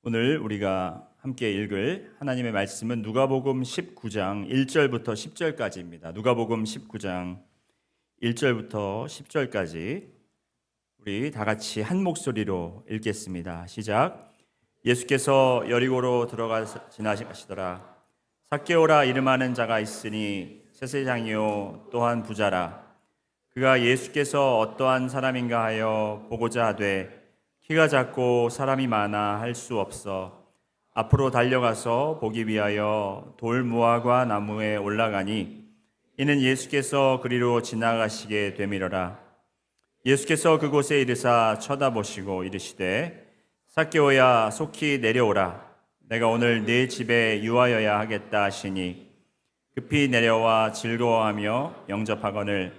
오늘 우리가 함께 읽을 하나님의 말씀은 누가복음 19장 1절부터 10절까지입니다. 누가복음 19장 1절부터 10절까지 우리 다 같이 한 목소리로 읽겠습니다. 시작. 예수께서 여리고로 들어가 지나시더라. 삭개오라 이름하는 자가 있으니 세세장이요 또한 부자라. 그가 예수께서 어떠한 사람인가 하여 보고자 하되 키가 작고 사람이 많아 할 수 없어 앞으로 달려가서 보기 위하여 돌 무화과 나무에 올라가니 이는 예수께서 그리로 지나가시게 되밀어라. 예수께서 그곳에 이르사 쳐다보시고 이르시되 삭개오야 속히 내려오라. 내가 오늘 네 집에 유하여야 하겠다 하시니 급히 내려와 즐거워하며 영접하거늘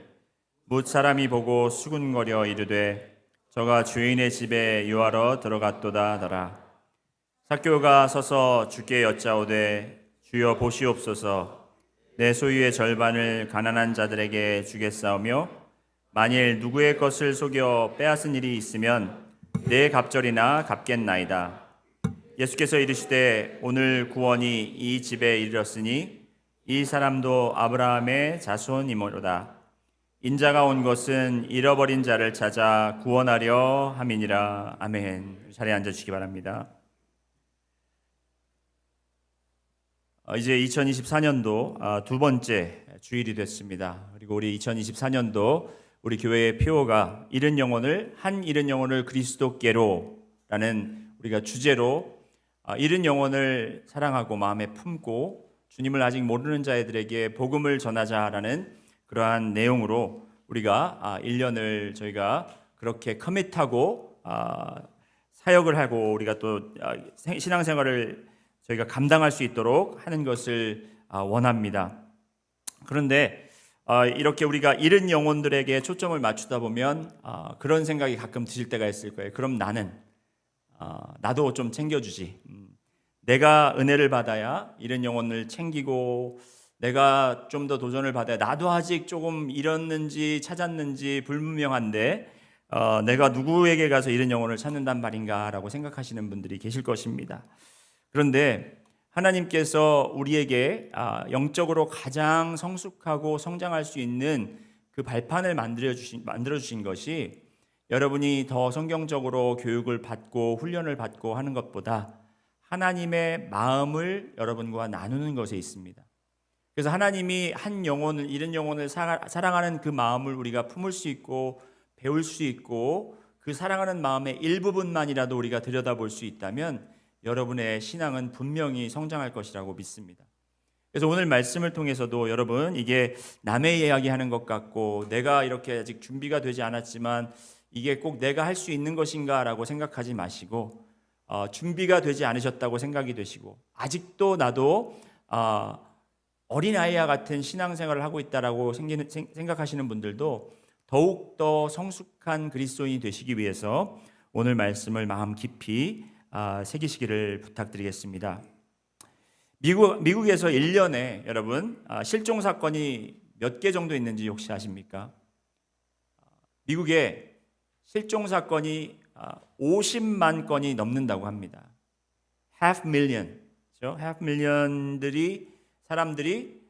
뭇 사람이 보고 수군거려 이르되 저가 주인의 집에 유하러 들어갔도다 하더라. 삭개오가 서서 주께 여짜오되 주여 보시옵소서. 내 소유의 절반을 가난한 자들에게 주겠사오며 만일 누구의 것을 속여 빼앗은 일이 있으면 내 갑절이나 갚겠나이다. 예수께서 이르시되 오늘 구원이 이 집에 이르렀으니 이 사람도 아브라함의 자손이모로다. 인자가 온 것은 잃어버린 자를 찾아 구원하려 함이니라. 아멘. 자리에 앉아주시기 바랍니다. 이제 2024년도 두 번째 주일이 됐습니다. 그리고 우리 2024년도 우리 교회의 표어가 잃은 영혼을 그리스도께로라는 우리가 주제로 잃은 영혼을 사랑하고 마음에 품고 주님을 아직 모르는 자들에게 복음을 전하자라는 그러한 내용으로 우리가 1년을 저희가 그렇게 커밋하고 사역을 하고 우리가 또 신앙생활을 저희가 감당할 수 있도록 하는 것을 원합니다. 그런데 이렇게 우리가 잃은 영혼들에게 초점을 맞추다 보면 그런 생각이 가끔 드실 때가 있을 거예요. 그럼 나도 좀 챙겨주지. 내가 은혜를 받아야 잃은 영혼을 챙기고 내가 좀 더 도전을 받아야 나도 아직 조금 잃었는지 찾았는지 불분명한데 내가 누구에게 가서 잃은 영혼을 찾는단 말인가 라고 생각하시는 분들이 계실 것입니다. 그런데 하나님께서 우리에게 영적으로 가장 성숙하고 성장할 수 있는 그 발판을 만들어주신 것이 여러분이 더 성경적으로 교육을 받고 훈련을 받고 하는 것보다 하나님의 마음을 여러분과 나누는 것에 있습니다. 그래서 하나님이 한 영혼을, 잃은 영혼을 사랑하는 그 마음을 우리가 품을 수 있고 배울 수 있고 그 사랑하는 마음의 일부분만이라도 우리가 들여다볼 수 있다면 여러분의 신앙은 분명히 성장할 것이라고 믿습니다. 그래서 오늘 말씀을 통해서도 여러분 이게 남의 이야기하는 것 같고 내가 이렇게 아직 준비가 되지 않았지만 이게 꼭 내가 할 수 있는 것인가 라고 생각하지 마시고 준비가 되지 않으셨다고 생각이 되시고 아직도 나도 어린아이와 같은 신앙생활을 하고 있다라고 생각하시는 분들도 더욱더 성숙한 그리스도인이 되시기 위해서 오늘 말씀을 마음 깊이 새기시기를 부탁드리겠습니다. 미국에서 1년에 여러분 실종 사건이 몇 개 정도 있는지 혹시 아십니까? 미국에 실종 사건이 50만 건이 넘는다고 합니다. half million, 그렇죠? half million들이 사람들이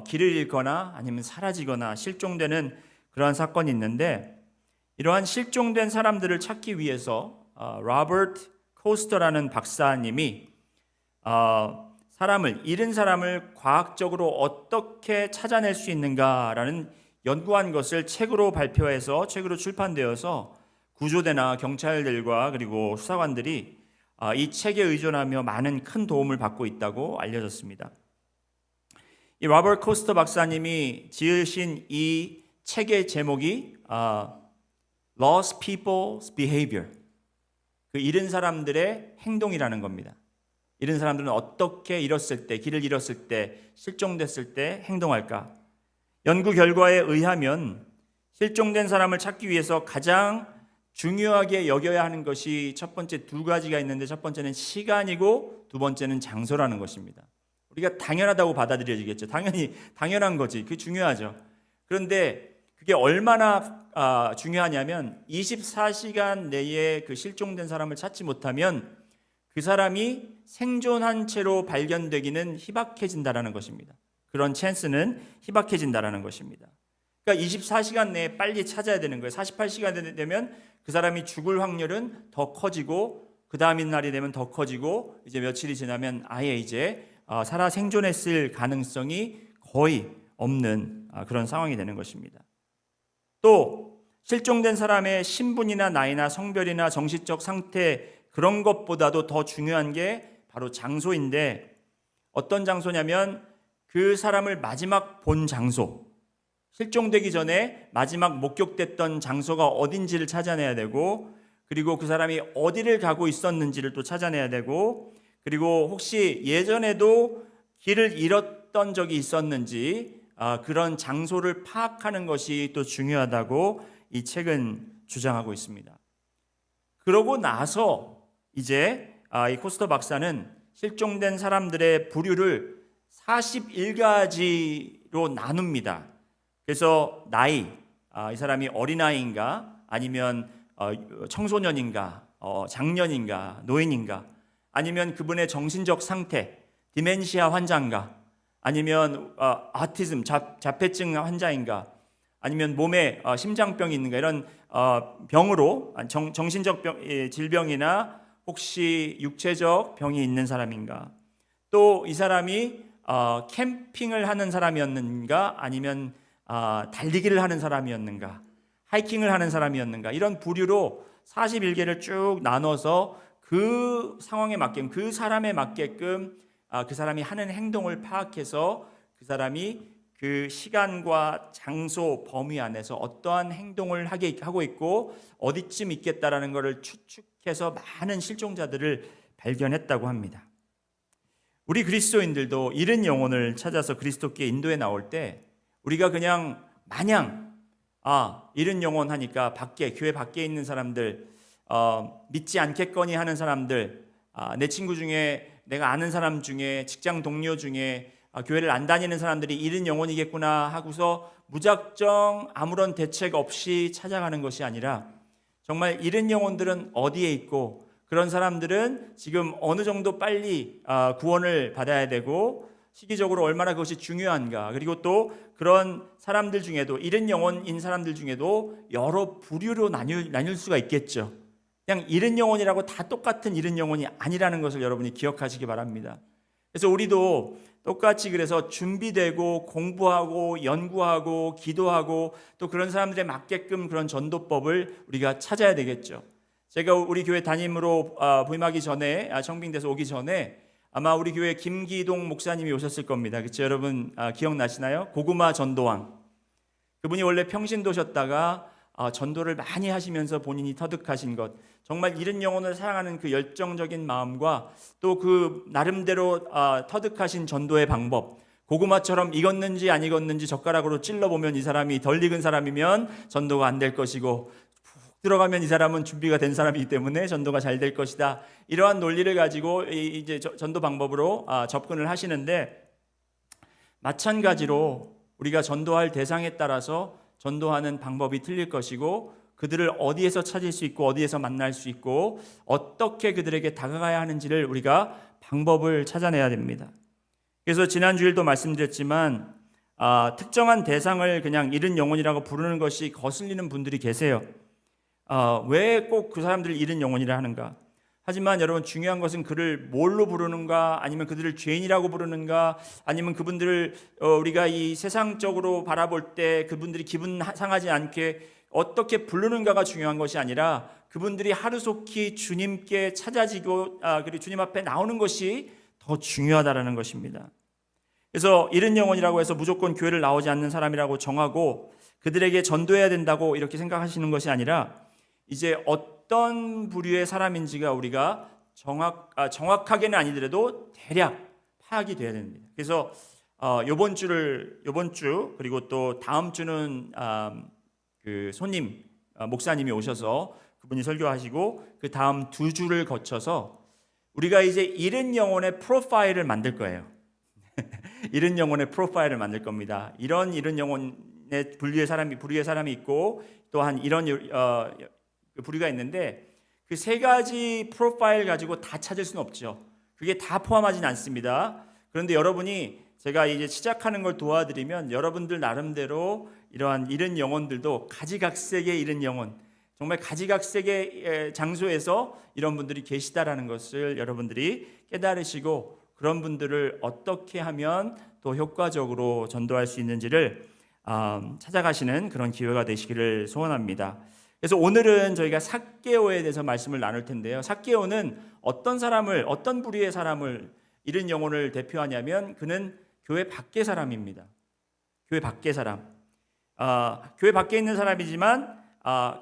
길을 잃거나 아니면 사라지거나 실종되는 그러한 사건이 있는데 이러한 실종된 사람들을 찾기 위해서 로버트 코스터라는 박사님이 잃은 사람을 과학적으로 어떻게 찾아낼 수 있는가라는 연구한 것을 책으로 발표해서 책으로 출판되어서 구조대나 경찰들과 그리고 수사관들이 이 책에 의존하며 많은 큰 도움을 받고 있다고 알려졌습니다. 이 로버트 코스터 박사님이 지으신 이 책의 제목이 Lost People's Behavior, 그 잃은 사람들의 행동이라는 겁니다. 잃은 사람들은 어떻게 잃었을 때, 길을 잃었을 때, 실종됐을 때 행동할까? 연구 결과에 의하면 실종된 사람을 찾기 위해서 가장 중요하게 여겨야 하는 것이 첫 번째 두 가지가 있는데 첫 번째는 시간이고 두 번째는 장소라는 것입니다. 우리가 당연하다고 받아들여지겠죠. 당연한 거지. 그게 중요하죠. 그런데 그게 얼마나 중요하냐면 24시간 내에 그 실종된 사람을 찾지 못하면 그 사람이 생존한 채로 발견되기는 희박해진다라는 것입니다. 그런 찬스는 희박해진다라는 것입니다. 그러니까 24시간 내에 빨리 찾아야 되는 거예요. 48시간 되면 그 사람이 죽을 확률은 더 커지고 그 다음 날이 되면 더 커지고 이제 며칠이 지나면 아예 이제 살아 생존했을 가능성이 거의 없는 그런 상황이 되는 것입니다. 또 실종된 사람의 신분이나 나이나 성별이나 정신적 상태 그런 것보다도 더 중요한 게 바로 장소인데 어떤 장소냐면 그 사람을 마지막 본 장소, 실종되기 전에 마지막 목격됐던 장소가 어딘지를 찾아내야 되고 그리고 그 사람이 어디를 가고 있었는지를 또 찾아내야 되고 그리고 혹시 예전에도 길을 잃었던 적이 있었는지 그런 장소를 파악하는 것이 또 중요하다고 이 책은 주장하고 있습니다. 그러고 나서 이제 이 코스터 박사는 실종된 사람들의 부류를 41가지로 나눕니다. 그래서 나이, 이 사람이 어린아이인가 아니면 청소년인가 장년인가 노인인가 아니면 그분의 정신적 상태, 디멘시아 환자인가 아니면 아티즘, 자폐증 환자인가 아니면 몸에 심장병이 있는가 이런 병으로 정신적 질병이나 혹시 육체적 병이 있는 사람인가 또 이 사람이 캠핑을 하는 사람이었는가 아니면 달리기를 하는 사람이었는가 하이킹을 하는 사람이었는가 이런 부류로 41개를 쭉 나눠서 그 상황에 맞게끔 그 사람에 맞게끔 그 사람이 하는 행동을 파악해서 그 사람이 그 시간과 장소 범위 안에서 어떠한 행동을 하고 있고 어디쯤 있겠다라는 것을 추측해서 많은 실종자들을 발견했다고 합니다. 우리 그리스도인들도 잃은 영혼을 찾아서 그리스도께 인도에 나올 때 우리가 그냥 마냥 잃은 영혼 하니까 교회 밖에 있는 사람들 믿지 않겠거니 하는 사람들 내 친구 중에 내가 아는 사람 중에 직장 동료 중에 교회를 안 다니는 사람들이 잃은 영혼이겠구나 하고서 무작정 아무런 대책 없이 찾아가는 것이 아니라 정말 잃은 영혼들은 어디에 있고 그런 사람들은 지금 어느 정도 빨리 구원을 받아야 되고 시기적으로 얼마나 그것이 중요한가 그리고 또 그런 사람들 중에도 잃은 영혼인 사람들 중에도 여러 부류로 나뉠 수가 있겠죠. 그냥 잃은 영혼이라고 다 똑같은 잃은 영혼이 아니라는 것을 여러분이 기억하시기 바랍니다. 그래서 우리도 똑같이 그래서 준비되고 공부하고 연구하고 기도하고 또 그런 사람들에 맞게끔 그런 전도법을 우리가 찾아야 되겠죠. 제가 우리 교회 담임으로 부임하기 전에 청빙돼서 오기 전에 아마 우리 교회 김기동 목사님이 오셨을 겁니다. 그렇죠? 여러분 기억나시나요? 고구마 전도왕. 그분이 원래 평신도셨다가 전도를 많이 하시면서 본인이 터득하신 것 정말 잃은 영혼을 사랑하는 그 열정적인 마음과 또 그 나름대로 터득하신 전도의 방법 고구마처럼 익었는지 안 익었는지 젓가락으로 찔러보면 이 사람이 덜 익은 사람이면 전도가 안 될 것이고 들어가면 이 사람은 준비가 된 사람이기 때문에 전도가 잘 될 것이다. 이러한 논리를 가지고 이제 전도 방법으로 접근을 하시는데 마찬가지로 우리가 전도할 대상에 따라서 전도하는 방법이 틀릴 것이고 그들을 어디에서 찾을 수 있고 어디에서 만날 수 있고 어떻게 그들에게 다가가야 하는지를 우리가 방법을 찾아내야 됩니다. 그래서 지난 주일도 말씀드렸지만 특정한 대상을 그냥 잃은 영혼이라고 부르는 것이 거슬리는 분들이 계세요. 왜 꼭 그 사람들을 잃은 영혼이라 하는가? 하지만 여러분 중요한 것은 그를 뭘로 부르는가 아니면 그들을 죄인이라고 부르는가 아니면 그분들을 우리가 이 세상적으로 바라볼 때 그분들이 기분 상하지 않게 어떻게 부르는가가 중요한 것이 아니라 그분들이 하루속히 주님께 찾아지고 그리고 주님 앞에 나오는 것이 더 중요하다라는 것입니다. 그래서 잃은 영혼이라고 해서 무조건 교회를 나오지 않는 사람이라고 정하고 그들에게 전도해야 된다고 이렇게 생각하시는 것이 아니라 이제 어떤 부류의 사람인지가 우리가 정확하게는 아니더라도 대략 파악이 돼야 됩니다. 그래서 이번 주 그리고 또 다음 주는 그 손님 목사님이 오셔서 그분이 설교하시고 그 다음 2주를 거쳐서 우리가 이제 잃은 영혼의 프로파일을 만들 거예요. 잃은 영혼의 프로파일을 만들 겁니다. 이런 잃은 영혼의 부류의 사람이 있고 또한 이런 부류가 있는데 그 세 가지 프로파일 가지고 다 찾을 수는 없죠. 그게 다 포함하진 않습니다. 그런데 여러분이 제가 이제 시작하는 걸 도와드리면 여러분들 나름대로 이러한 잃은 영혼들도 가지각색의 잃은 영혼, 정말 가지각색의 장소에서 이런 분들이 계시다라는 것을 여러분들이 깨달으시고 그런 분들을 어떻게 하면 더 효과적으로 전도할 수 있는지를 찾아가시는 그런 기회가 되시기를 소원합니다. 그래서 오늘은 저희가 삭개오에 대해서 말씀을 나눌 텐데요. 삭개오는 어떤 사람을, 어떤 부류의 사람을, 잃은 영혼을 대표하냐면 그는 교회 밖의 사람입니다. 교회 밖의 사람. 교회 밖에 있는 사람이지만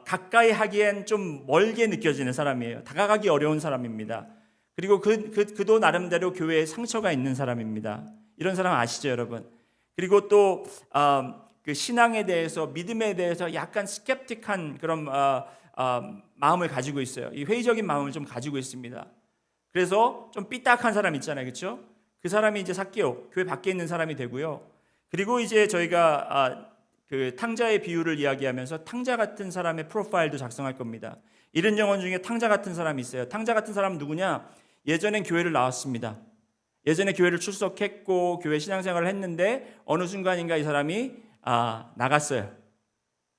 가까이 하기엔 좀 멀게 느껴지는 사람이에요. 다가가기 어려운 사람입니다. 그리고 그도 나름대로 교회에 상처가 있는 사람입니다. 이런 사람 아시죠, 여러분? 그리고 또 그 신앙에 대해서, 믿음에 대해서 약간 스캡틱한 그런 마음을 가지고 있어요. 이 회의적인 마음을 좀 가지고 있습니다. 그래서 좀 삐딱한 사람 있잖아요, 그렇죠? 그 사람이 이제 삭개오, 교회 밖에 있는 사람이 되고요. 그리고 이제 저희가 그 탕자의 비유를 이야기하면서 탕자 같은 사람의 프로파일도 작성할 겁니다. 잃은 영혼 중에 탕자 같은 사람이 있어요. 탕자 같은 사람은 누구냐? 예전엔 교회를 나왔습니다. 예전에 교회를 출석했고 교회 신앙생활을 했는데 어느 순간인가 이 사람이 나갔어요.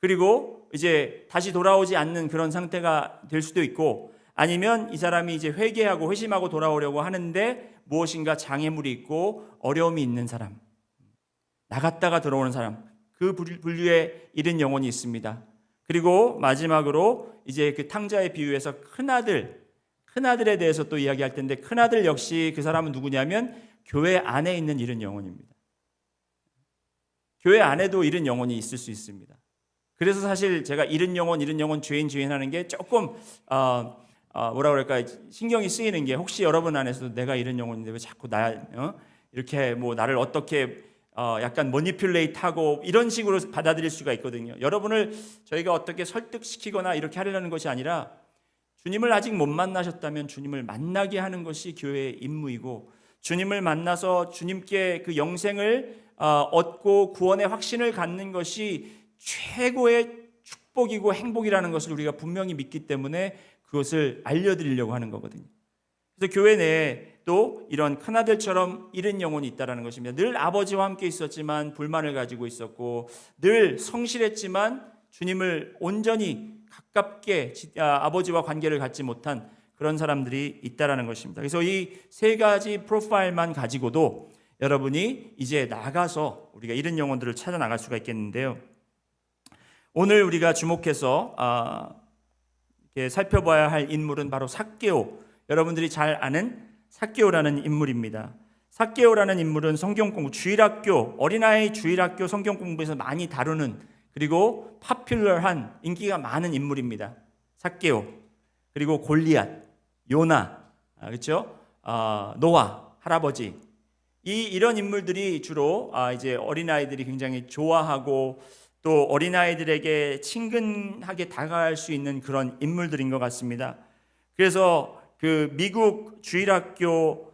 그리고 이제 다시 돌아오지 않는 그런 상태가 될 수도 있고, 아니면 이 사람이 이제 회개하고 회심하고 돌아오려고 하는데 무엇인가 장애물이 있고 어려움이 있는 사람, 나갔다가 들어오는 사람, 그 분류의 잃은 영혼이 있습니다. 그리고 마지막으로 이제 그 탕자의 비유에서 큰아들에 대해서 또 이야기할 텐데, 큰아들 역시 그 사람은 누구냐면 교회 안에 있는 잃은 영혼입니다. 교회 안에도 잃은 영혼이 있을 수 있습니다. 그래서 사실 제가 잃은 영혼, 죄인 하는 게 조금 뭐라 그럴까, 신경이 쓰이는 게, 혹시 여러분 안에서도 내가 잃은 영혼인데 왜 자꾸 이렇게 뭐 나를 어떻게 약간 머니퓰레이트하고 이런 식으로 받아들일 수가 있거든요. 여러분을 저희가 어떻게 설득시키거나 이렇게 하려는 것이 아니라, 주님을 아직 못 만나셨다면 주님을 만나게 하는 것이 교회의 임무이고, 주님을 만나서 주님께 그 영생을 얻고 구원의 확신을 갖는 것이 최고의 축복이고 행복이라는 것을 우리가 분명히 믿기 때문에 그것을 알려드리려고 하는 거거든요. 그래서 교회 내에 또 이런 큰아들처럼 잃은 영혼이 있다는 것입니다. 늘 아버지와 함께 있었지만 불만을 가지고 있었고, 늘 성실했지만 주님을 온전히 가깝게 아버지와 관계를 갖지 못한 그런 사람들이 있다는 것입니다. 그래서 이 세 가지 프로파일만 가지고도 여러분이 이제 나가서 우리가 잃은 영혼들을 찾아 나갈 수가 있겠는데요. 오늘 우리가 주목해서 살펴봐야 할 인물은 바로 삭개오, 여러분들이 잘 아는 삭개오라는 인물입니다. 삭개오라는 인물은 성경공부, 주일학교, 어린아이 주일학교 성경공부에서 많이 다루는, 그리고 파퓰러한, 인기가 많은 인물입니다. 삭개오, 그리고 골리앗, 요나, 그렇죠? 노아 할아버지, 이런 인물들이 주로 이제 어린아이들이 굉장히 좋아하고 또 어린아이들에게 친근하게 다가갈 수 있는 그런 인물들인 것 같습니다. 그래서 그 미국 주일학교에서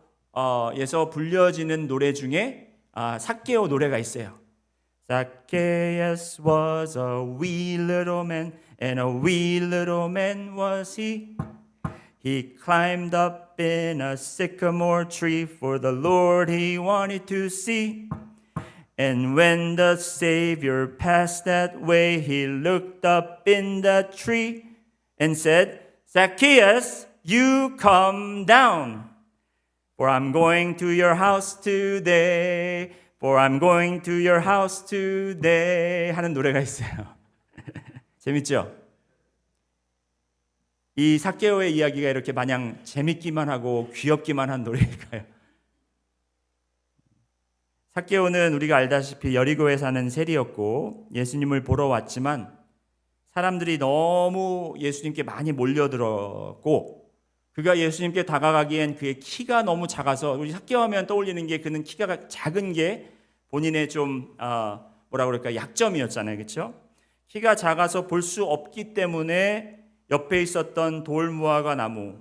불려지는 노래 중에 삭개오 노래가 있어요. Zacchaeus was a wee little man, and a wee little man was he. He climbed up in a sycamore tree, for the Lord he wanted to see. And when the Savior passed that way, he looked up in the tree and said, Zacchaeus, you come down, for I'm going to your house today. For I'm going to your house today. 하는 노래가 있어요. 재밌죠? 이 삭개오의 이야기가 이렇게 마냥 재밌기만 하고 귀엽기만 한 노래일까요? 삭개오는 우리가 알다시피 여리고에 사는 세리였고 예수님을 보러 왔지만 사람들이 너무 예수님께 많이 몰려들었고, 그가 예수님께 다가가기엔 그의 키가 너무 작아서, 우리 삭개오 하면 떠올리는 게 그는 키가 작은 게 본인의 좀 뭐라 그럴까, 약점이었잖아요, 그렇죠? 키가 작아서 볼 수 없기 때문에 옆에 있었던 돌무화과 나무,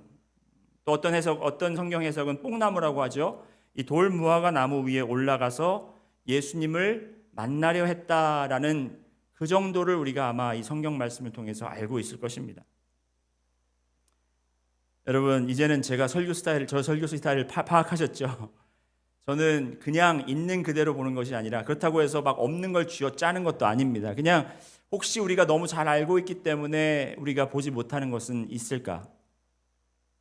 또 어떤 성경 해석은 뽕나무라고 하죠. 이 돌무화과 나무 위에 올라가서 예수님을 만나려 했다라는 그 정도를 우리가 아마 이 성경 말씀을 통해서 알고 있을 것입니다. 여러분 이제는 제가 저 설교 스타일을 파악하셨죠? 저는 그냥 있는 그대로 보는 것이 아니라 그렇다고 해서 막 없는 걸 쥐어 짜는 것도 아닙니다. 그냥 혹시 우리가 너무 잘 알고 있기 때문에 우리가 보지 못하는 것은 있을까?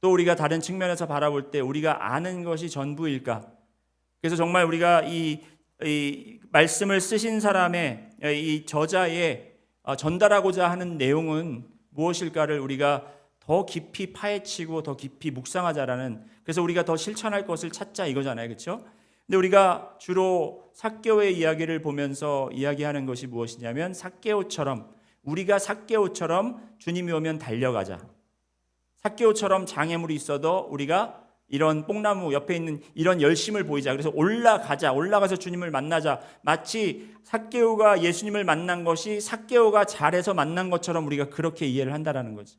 또 우리가 다른 측면에서 바라볼 때 우리가 아는 것이 전부일까? 그래서 정말 우리가 이 말씀을 쓰신 사람의 이 저자의 전달하고자 하는 내용은 무엇일까를 우리가 더 깊이 파헤치고 더 깊이 묵상하자라는, 그래서 우리가 더 실천할 것을 찾자 이거잖아요. 그렇죠? 근데 우리가 주로 삭개오의 이야기를 보면서 이야기하는 것이 무엇이냐면 우리가 삭개오처럼 주님이 오면 달려가자. 삭개오처럼 장애물이 있어도 우리가 이런 뽕나무 옆에 있는 이런 열심을 보이자. 그래서 올라가서 주님을 만나자. 마치 삭개오가 예수님을 만난 것이 삭개오가 잘해서 만난 것처럼 우리가 그렇게 이해를 한다라는 거지.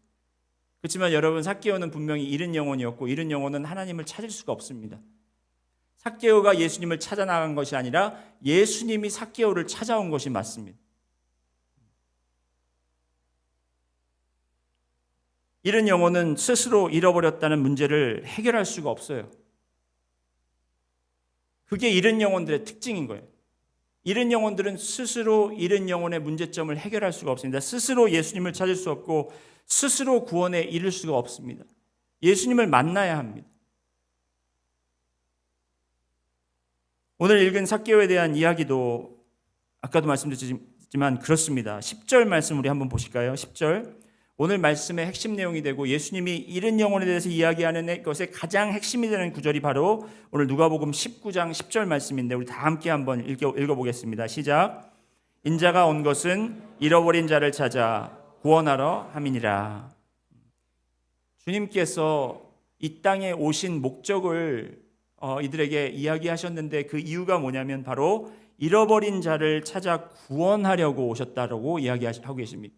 그렇지만 여러분, 삭개오는 분명히 잃은 영혼이었고 잃은 영혼은 하나님을 찾을 수가 없습니다. 삭개오가 예수님을 찾아 나간 것이 아니라 예수님이 삭개오를 찾아온 것이 맞습니다. 잃은 영혼은 스스로 잃어버렸다는 문제를 해결할 수가 없어요. 그게 잃은 영혼들의 특징인 거예요. 잃은 영혼들은 스스로 잃은 영혼의 문제점을 해결할 수가 없습니다. 스스로 예수님을 찾을 수 없고 스스로 구원에 이를 수가 없습니다. 예수님을 만나야 합니다. 오늘 읽은 삭개오에 대한 이야기도 아까도 말씀드렸지만 그렇습니다. 10절 말씀 우리 한번 보실까요? 10절. 오늘 말씀의 핵심 내용이 되고 예수님이 잃은 영혼에 대해서 이야기하는 것의 가장 핵심이 되는 구절이 바로 오늘 누가복음 19장 10절 말씀인데 우리 다 함께 한번 읽어보겠습니다. 시작. 인자가 온 것은 잃어버린 자를 찾아 구원하러 함이니라. 주님께서 이 땅에 오신 목적을 이들에게 이야기하셨는데 그 이유가 뭐냐면 바로 잃어버린 자를 찾아 구원하려고 오셨다라고 이야기하고 계십니다.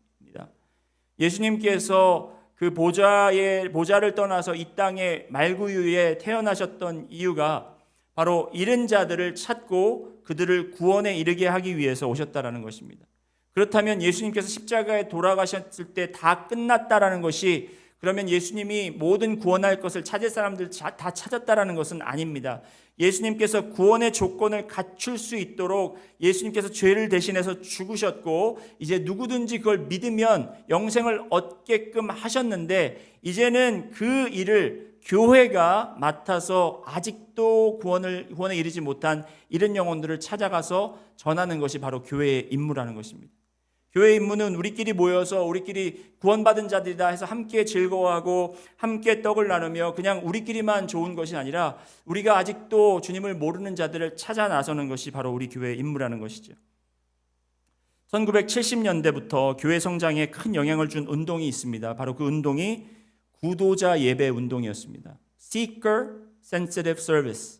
예수님께서 그 보좌를 떠나서 이 땅의 말구유에 태어나셨던 이유가 바로 잃은 자들을 찾고 그들을 구원에 이르게 하기 위해서 오셨다라는 것입니다. 그렇다면 예수님께서 십자가에 돌아가셨을 때 다 끝났다라는 것이, 그러면 예수님이 모든 구원할 것을 찾을 사람들 다 찾았다라는 것은 아닙니다. 예수님께서 구원의 조건을 갖출 수 있도록 예수님께서 죄를 대신해서 죽으셨고 이제 누구든지 그걸 믿으면 영생을 얻게끔 하셨는데, 이제는 그 일을 교회가 맡아서 아직도 구원에 이르지 못한 잃은 영혼들을 찾아가서 전하는 것이 바로 교회의 임무라는 것입니다. 교회의 임무는 우리끼리 모여서 우리끼리 구원받은 자들이다 해서 함께 즐거워하고 함께 떡을 나누며 그냥 우리끼리만 좋은 것이 아니라 우리가 아직도 주님을 모르는 자들을 찾아 나서는 것이 바로 우리 교회의 임무라는 것이죠. 1970년대부터 교회 성장에 큰 영향을 준 운동이 있습니다. 바로 그 운동이 구도자 예배 운동이었습니다. Seeker Sensitive Service.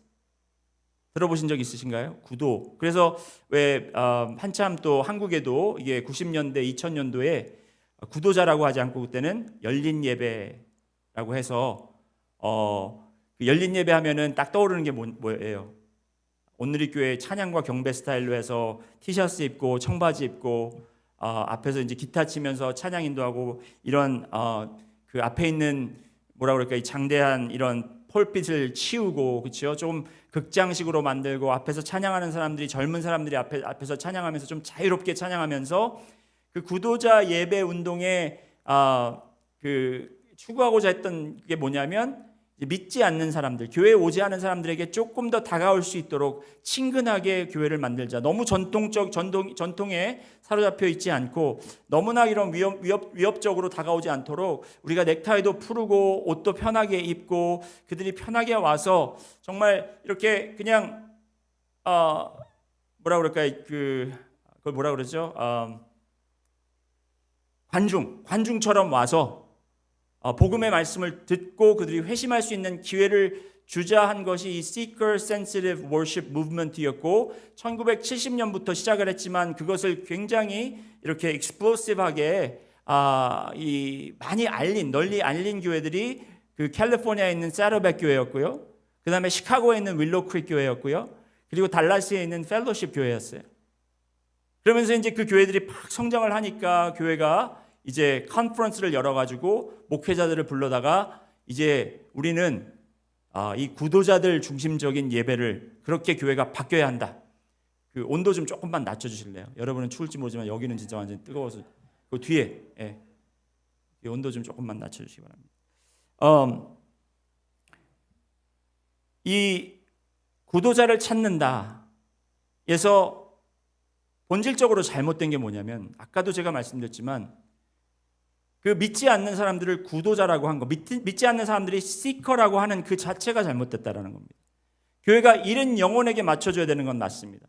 들어보신 적 있으신가요? 구도. 그래서 왜 한참 또 한국에도 이게 90년대, 2000년도에 구도자라고 하지 않고 그때는 열린 예배라고 해서 그 열린 예배 하면은 딱 떠오르는 게 뭐예요? 온누리교회 찬양과 경배 스타일로 해서 티셔츠 입고 청바지 입고 앞에서 이제 기타 치면서 찬양 인도하고 이런 그 앞에 있는 뭐라 그럴까, 이 장대한 이런 폴빛을 치우고, 그렇죠? 좀 극장식으로 만들고 앞에서 찬양하는 사람들이, 젊은 사람들이 앞에서 찬양하면서 좀 자유롭게 찬양하면서 그 구도자 예배 운동에 그 추구하고자 했던 게 뭐냐면 믿지 않는 사람들, 교회에 오지 않은 사람들에게 조금 더 다가올 수 있도록 친근하게 교회를 만들자. 너무 전통에 사로잡혀 있지 않고 너무나 이런 위협적으로 다가오지 않도록 우리가 넥타이도 풀고 옷도 편하게 입고 그들이 편하게 와서 정말 이렇게 그냥 뭐라 그럴까요? 그걸 뭐라 그러죠? 관중처럼 와서 복음의 말씀을 듣고 그들이 회심할 수 있는 기회를 주자 한 것이 이 Seeker Sensitive Worship Movement이었고 1970년부터 시작을 했지만 그것을 굉장히 이렇게 explosive하게 널리 알린 교회들이 그 캘리포니아에 있는 사로백 교회였고요. 그 다음에 시카고에 있는 윌로우 크릭 교회였고요. 그리고 달라스에 있는 펠로십 교회였어요. 그러면서 이제 그 교회들이 팍 성장을 하니까 교회가 이제 컨퍼런스를 열어가지고 목회자들을 불러다가 이제 우리는 이 구도자들 중심적인 예배를 그렇게 교회가 바뀌어야 한다. 그 온도 좀 조금만 낮춰주실래요? 여러분은 추울지 모르지만 여기는 진짜 완전 뜨거워서 그 뒤에 이 온도 좀 조금만 낮춰주시기 바랍니다. 이 구도자를 찾는다. 에서 본질적으로 잘못된 게 뭐냐면 아까도 제가 말씀드렸지만 그 믿지 않는 사람들을 구도자라고 한 거, 믿지 않는 사람들이 시커라고 하는 그 자체가 잘못됐다라는 겁니다. 교회가 잃은 영혼에게 맞춰줘야 되는 건 맞습니다.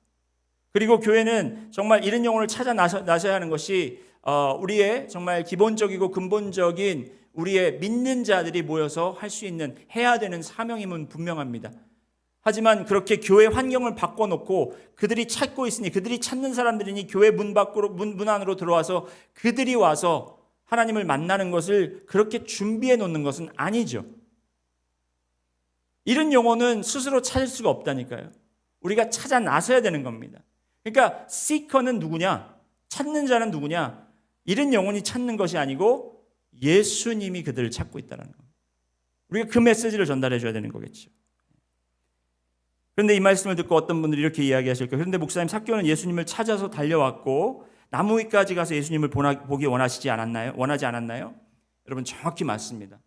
그리고 교회는 정말 잃은 영혼을 찾아 나서야 하는 것이 우리의 정말 기본적이고 근본적인 우리의 믿는 자들이 모여서 할 수 있는 해야 되는 사명임은 분명합니다. 하지만 그렇게 교회 환경을 바꿔놓고 그들이 찾고 있으니 그들이 찾는 사람들이니 교회 문 안으로 들어와서 그들이 와서 하나님을 만나는 것을 그렇게 준비해 놓는 것은 아니죠. 이런 영혼은 스스로 찾을 수가 없다니까요. 우리가 찾아 나서야 되는 겁니다. 그러니까 시커는 누구냐? 찾는 자는 누구냐? 이런 영혼이 찾는 것이 아니고 예수님이 그들을 찾고 있다는 겁니다. 우리가 그 메시지를 전달해 줘야 되는 거겠죠. 그런데 이 말씀을 듣고 어떤 분들이 이렇게 이야기하실 거예요. 그런데 목사님, 삭개오는 예수님을 찾아서 달려왔고 나무 위까지 가서 예수님을 보기 원하지 않았나요? 여러분, 정확히 맞습니다.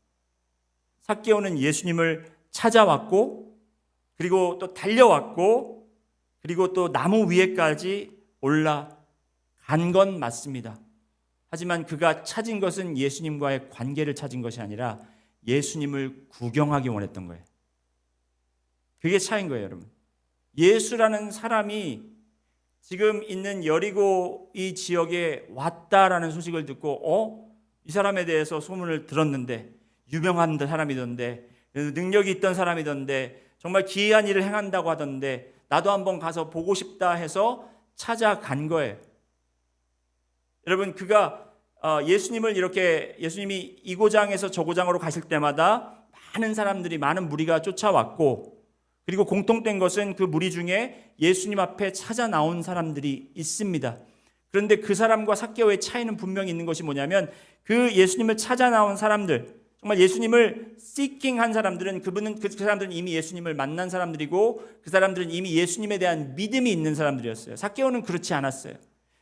삭개오는 예수님을 찾아왔고 그리고 또 달려왔고 그리고 또 나무 위에까지 올라간 건 맞습니다. 하지만 그가 찾은 것은 예수님과의 관계를 찾은 것이 아니라 예수님을 구경하기 원했던 거예요. 그게 차이인 거예요, 여러분. 예수라는 사람이 지금 있는 여리고 이 지역에 왔다라는 소식을 듣고 이 사람에 대해서 소문을 들었는데 유명한 사람이던데 능력이 있던 사람이던데 정말 기이한 일을 행한다고 하던데 나도 한번 가서 보고 싶다 해서 찾아간 거예요. 여러분, 그가 예수님이 이 고장에서 저 고장으로 가실 때마다 많은 사람들이, 많은 무리가 쫓아왔고 그리고 공통된 것은 그 무리 중에 예수님 앞에 찾아 나온 사람들이 있습니다. 그런데 그 사람과 삭개오의 차이는 분명히 있는 것이 뭐냐면 그 예수님을 찾아 나온 사람들, 정말 예수님을 시킹한 사람들은 그 사람들은 이미 예수님을 만난 사람들이고 그 사람들은 이미 예수님에 대한 믿음이 있는 사람들이었어요. 삭개오는 그렇지 않았어요.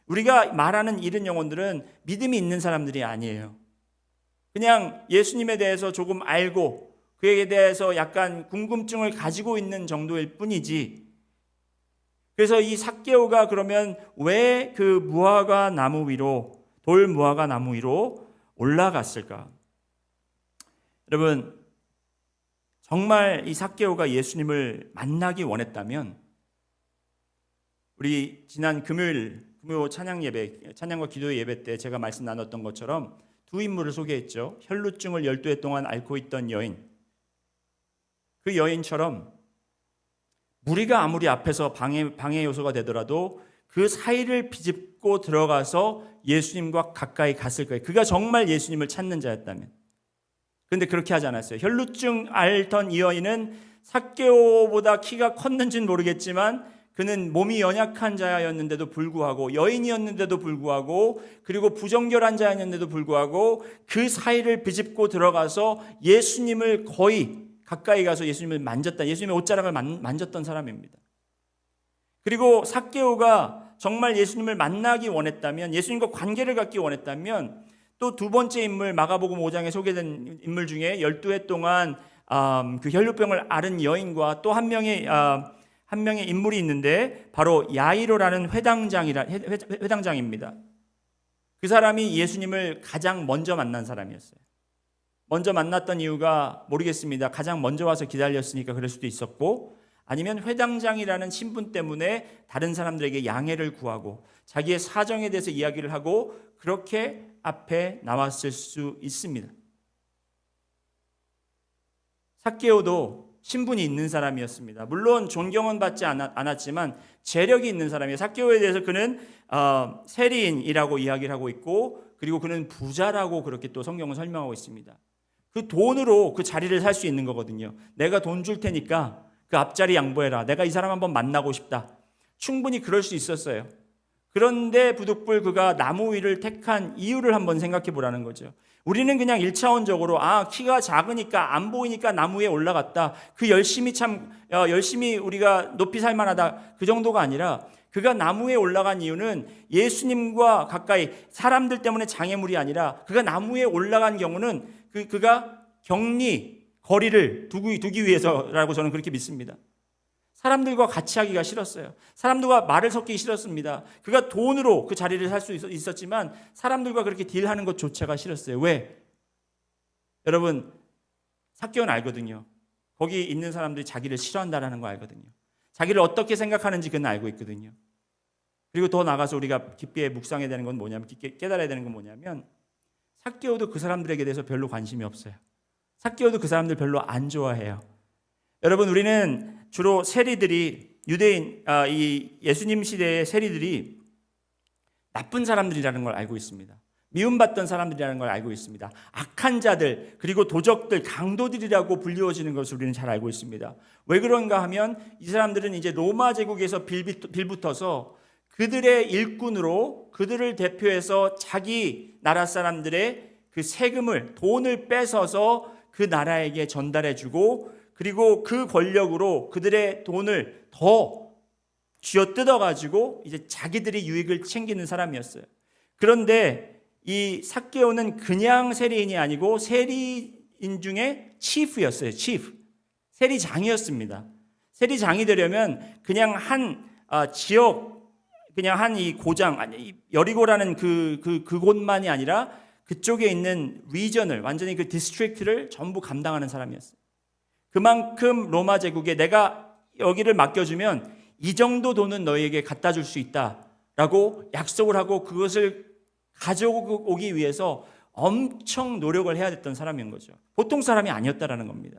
우리가 말하는 이런 영혼들은 믿음이 있는 사람들이 아니에요. 그냥 예수님에 대해서 조금 알고 그에 대해서 약간 궁금증을 가지고 있는 정도일 뿐이지. 그래서 이 삭개오가 그러면 왜 그 무화과 나무 위로, 돌 무화과 나무 위로 올라갔을까? 여러분, 정말 이 삭개오가 예수님을 만나기 원했다면 우리 지난 금요 찬양과 기도의 예배 때 제가 말씀 나눴던 것처럼 두 인물을 소개했죠. 혈루증을 12해 동안 앓고 있던 여인, 그 여인처럼 무리가 아무리 앞에서 방해 요소가 되더라도 그 사이를 비집고 들어가서 예수님과 가까이 갔을 거예요. 그가 정말 예수님을 찾는 자였다면. 그런데 그렇게 하지 않았어요. 혈루증 앓던 이 여인은 삭개오보다 키가 컸는지는 모르겠지만 그는 몸이 연약한 자였는데도 불구하고, 여인이었는데도 불구하고, 그리고 부정결한 자였는데도 불구하고 그 사이를 비집고 들어가서 예수님을 거의 가까이 가서 예수님을 만졌다, 예수님의 옷자락을 만졌던 사람입니다. 그리고 삭개오가 정말 예수님을 만나기 원했다면, 예수님과 관계를 갖기 원했다면 또 두 번째 인물, 마가복음 5장에 소개된 인물 중에 12해 동안 그 혈루병을 앓은 여인과 또 한 명의 인물이 있는데 바로 야이로라는 회당장입니다. 그 사람이 예수님을 가장 먼저 만난 사람이었어요. 먼저 만났던 이유가 모르겠습니다. 가장 먼저 와서 기다렸으니까 그럴 수도 있었고, 아니면 회당장이라는 신분 때문에 다른 사람들에게 양해를 구하고 자기의 사정에 대해서 이야기를 하고 그렇게 앞에 나왔을 수 있습니다. 삭개오도 신분이 있는 사람이었습니다. 물론 존경은 받지 않았지만 재력이 있는 사람이에요. 삭개오에 대해서 그는 세리인이라고 이야기를 하고 있고, 그리고 그는 부자라고 그렇게 또 성경은 설명하고 있습니다. 그 돈으로 그 자리를 살 수 있는 거거든요. 내가 돈 줄 테니까 그 앞자리 양보해라. 내가 이 사람 한번 만나고 싶다. 충분히 그럴 수 있었어요. 그런데 부득불 그가 나무 위를 택한 이유를 한번 생각해 보라는 거죠. 우리는 그냥 1차원적으로 키가 작으니까 안 보이니까 나무 위에 올라갔다. 그 열심히 우리가 높이 살만하다. 그 정도가 아니라 그가 나무 위에 올라간 이유는 예수님과 가까이 사람들 때문에 장애물이 아니라 그가 나무 위에 올라간 경우는 그가 거리를 두기 위해서라고 저는 그렇게 믿습니다. 사람들과 같이 하기가 싫었어요. 사람들과 말을 섞기 싫었습니다. 그가 돈으로 그 자리를 살 수 있었지만 사람들과 그렇게 딜하는 것조차가 싫었어요. 왜? 여러분, 삭개오는 알거든요. 거기 있는 사람들이 자기를 싫어한다는 거 알거든요. 자기를 어떻게 생각하는지 그는 알고 있거든요. 그리고 더 나가서 우리가 깊게 묵상해야 되는 건 뭐냐면, 깊게 깨달아야 되는 건 뭐냐면, 삭개오도 그 사람들에게 대해서 별로 관심이 없어요. 삭개오도 그 사람들 별로 안 좋아해요. 여러분, 우리는 주로 세리들이 이 예수님 시대의 세리들이 나쁜 사람들이라는 걸 알고 있습니다. 미움받던 사람들이라는 걸 알고 있습니다. 악한 자들, 그리고 도적들, 강도들이라고 불리워지는 것을 우리는 잘 알고 있습니다. 왜 그런가 하면 이 사람들은 이제 로마 제국에서 빌붙어서 그들의 일꾼으로, 그들을 대표해서 자기 나라 사람들의 그 세금을, 돈을 뺏어서 그 나라에게 전달해주고, 그리고 그 권력으로 그들의 돈을 더 쥐어뜯어가지고 이제 자기들이 유익을 챙기는 사람이었어요. 그런데 이 삭개오는 그냥 세리인이 아니고 세리인 중에 치프였어요. 세리장이었습니다. 세리장이 되려면 그냥 한 지역, 그냥 한 이 고장, 여리고라는 그곳만이 아니라 그쪽에 있는 리전을, 완전히 그 디스트릭트를 전부 감당하는 사람이었어요. 그만큼 로마 제국에 내가 여기를 맡겨주면 이 정도 돈은 너희에게 갖다 줄 수 있다라고 약속을 하고 그것을 가져오기 위해서 엄청 노력을 해야 됐던 사람인 거죠. 보통 사람이 아니었다라는 겁니다.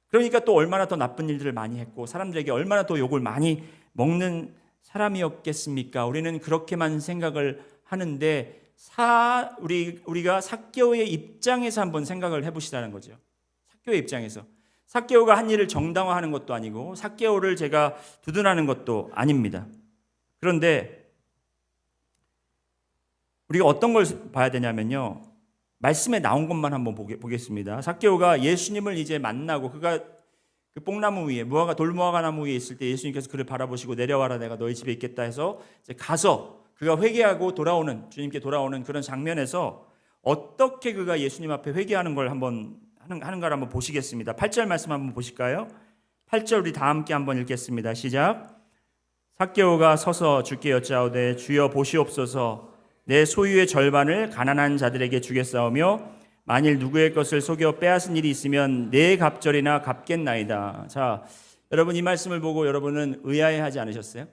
그러니까 또 얼마나 더 나쁜 일들을 많이 했고 사람들에게 얼마나 더 욕을 많이 먹는 사람이었겠습니까? 우리는 그렇게만 생각을 하는데 우리가 삭개오의 입장에서 한번 생각을 해보시라는 거죠. 삭개오의 입장에서. 삭개오가 한 일을 정당화하는 것도 아니고 삭개오를 제가 두둔하는 것도 아닙니다. 그런데 우리가 어떤 걸 봐야 되냐면요, 말씀에 나온 것만 한번 보겠습니다. 삭개오가 예수님을 이제 만나고 그가 그 뽕나무 위에 돌무화과 나무 위에 있을 때 예수님께서 그를 바라보시고 내려와라, 내가 너희 집에 있겠다 해서 이제 가서 그가 회개하고 주님께 돌아오는 그런 장면에서 어떻게 그가 예수님 앞에 회개하는 걸 하는가를 한번 보시겠습니다. 8절 말씀 한번 보실까요? 8절 우리 다 함께 한번 읽겠습니다. 시작. 삭개오가 서서 주께 여짜오되 주여 보시옵소서, 내 소유의 절반을 가난한 자들에게 주겠사오며 만일 누구의 것을 속여 빼앗은 일이 있으면 내 갑절이나 갚겠나이다. 자, 여러분 이 말씀을 보고 여러분은 의아해하지 않으셨어요?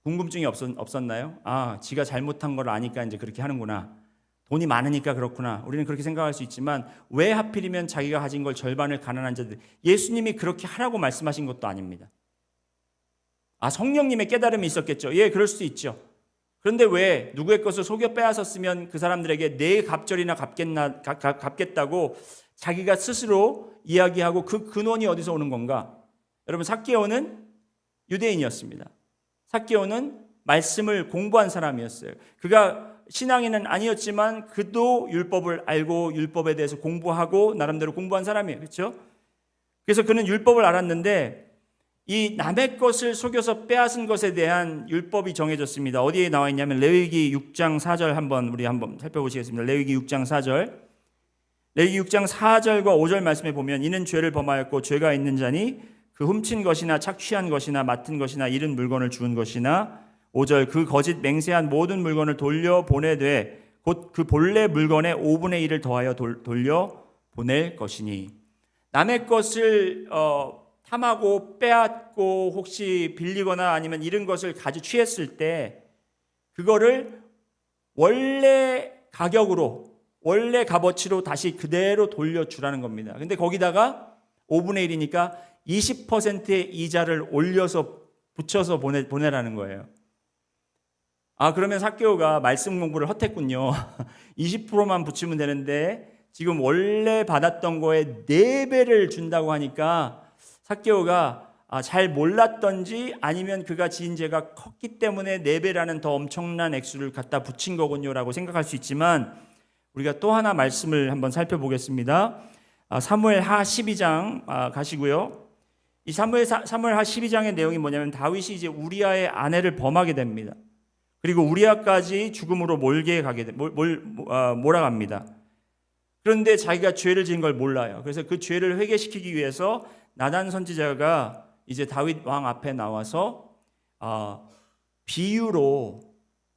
궁금증이 없었나요? 지가 잘못한 걸 아니까 이제 그렇게 하는구나. 돈이 많으니까 그렇구나. 우리는 그렇게 생각할 수 있지만 왜 하필이면 자기가 가진 걸 절반을 가난한 자들, 예수님이 그렇게 하라고 말씀하신 것도 아닙니다. 성령님의 깨달음이 있었겠죠. 예, 그럴 수 있죠. 그런데 왜 누구의 것을 속여 빼앗았으면 그 사람들에게 내 갑절이나 갚겠다고 자기가 스스로 이야기하고 그 근원이 어디서 오는 건가? 여러분, 삭개오는 유대인이었습니다. 삭개오는 말씀을 공부한 사람이었어요. 그가 신앙인은 아니었지만 그도 율법을 알고 율법에 대해서 공부하고 나름대로 공부한 사람이에요. 그렇죠? 그래서 그는 율법을 알았는데 이 남의 것을 속여서 빼앗은 것에 대한 율법이 정해졌습니다. 어디에 나와 있냐면 레위기 6장 4절 우리 한번 살펴보시겠습니다. 레위기 6장 4절. 레위기 6장 4절과 5절 말씀에 보면 이는 죄를 범하였고 죄가 있는 자니 그 훔친 것이나 착취한 것이나 맡은 것이나 잃은 물건을 주운 것이나 5절 그 거짓 맹세한 모든 물건을 돌려보내되 곧 그 본래 물건의 5분의 1을 더하여 돌려보낼 것이니. 남의 것을 탐하고 빼앗고 혹시 빌리거나 아니면 잃은 것을 취했을 때 그거를 원래 가격으로, 원래 값어치로 다시 그대로 돌려주라는 겁니다. 근데 거기다가 5분의 1이니까 20%의 이자를 올려서 붙여서 보내라는 거예요. 그러면 삭개오가 말씀 공부를 헛했군요. 20%만 붙이면 되는데 지금 원래 받았던 거에 4배를 준다고 하니까 삭개오가 잘 몰랐던지 아니면 그가 지은 죄가 컸기 때문에 4배라는 더 엄청난 액수를 갖다 붙인 거군요라고 생각할 수 있지만 우리가 또 하나 말씀을 한번 살펴보겠습니다. 사무엘하 12장 가시고요. 이 사무엘하 12장의 내용이 뭐냐면 다윗이 이제 우리아의 아내를 범하게 됩니다. 그리고 우리아까지 죽음으로 몰아갑니다. 그런데 자기가 죄를 지은 걸 몰라요. 그래서 그 죄를 회개시키기 위해서 나단 선지자가 이제 다윗 왕 앞에 나와서 비유로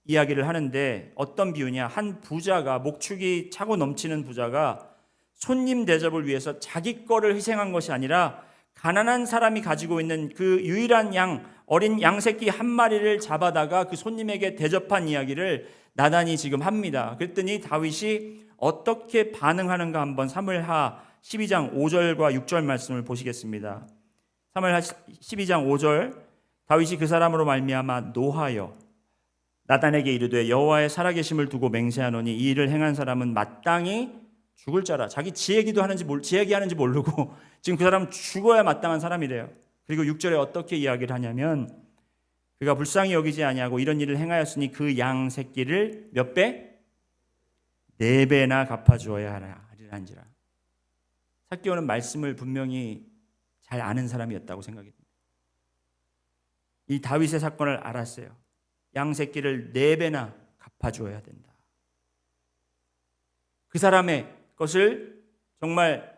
이야기를 하는데, 어떤 비유냐? 한 부자가, 목축이 차고 넘치는 부자가 손님 대접을 위해서 자기 거를 희생한 것이 아니라 가난한 사람이 가지고 있는 그 유일한 어린 양 새끼 한 마리를 잡아다가 그 손님에게 대접한 이야기를 나단이 지금 합니다. 그랬더니 다윗이 어떻게 반응하는가 한번 사무엘하 12장 5절과 6절 말씀을 보시겠습니다. 사무엘하 12장 5절, 다윗이 그 사람으로 말미암아 노하여 나단에게 이르되 여호와의 살아계심을 두고 맹세하노니 이 일을 행한 사람은 마땅히 죽을 자라. 자기 지 얘기하는지 모르고 지금 그 사람은 죽어야 마땅한 사람이래요. 그리고 6절에 어떻게 이야기를 하냐면, 그가 불쌍히 여기지 아니하고 이런 일을 행하였으니 그 양 새끼를 몇 배? 4배나 갚아주어야 하리란지라. 삭개오는 말씀을 분명히 잘 아는 사람이었다고 생각이 듭니다. 이 다윗의 사건을 알았어요. 양 새끼를 4배나 갚아주어야 된다. 그 사람의 것을 정말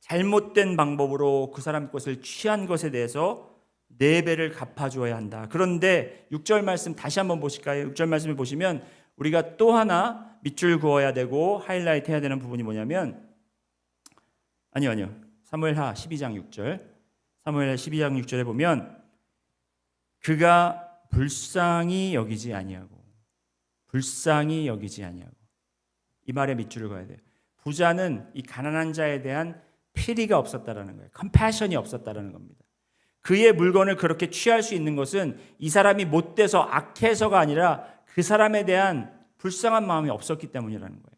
잘못된 방법으로 그 사람 것을 취한 것에 대해서 4배를 갚아주어야 한다. 그런데 6절 말씀 다시 한번 보실까요? 6절 말씀을 보시면 우리가 또 하나 밑줄 그어야 되고 하이라이트 해야 되는 부분이 뭐냐면, 아니요. 사무엘하 12장 6절. 사무엘하 12장 6절에 보면 그가 불쌍히 여기지 아니하고 이 말에 밑줄을 그어야 돼요. 부자는 이 가난한 자에 대한 피리가 없었다라는 거예요. 컴패션이 없었다라는 겁니다. 그의 물건을 그렇게 취할 수 있는 것은 이 사람이 못돼서 악해서가 아니라 그 사람에 대한 불쌍한 마음이 없었기 때문이라는 거예요.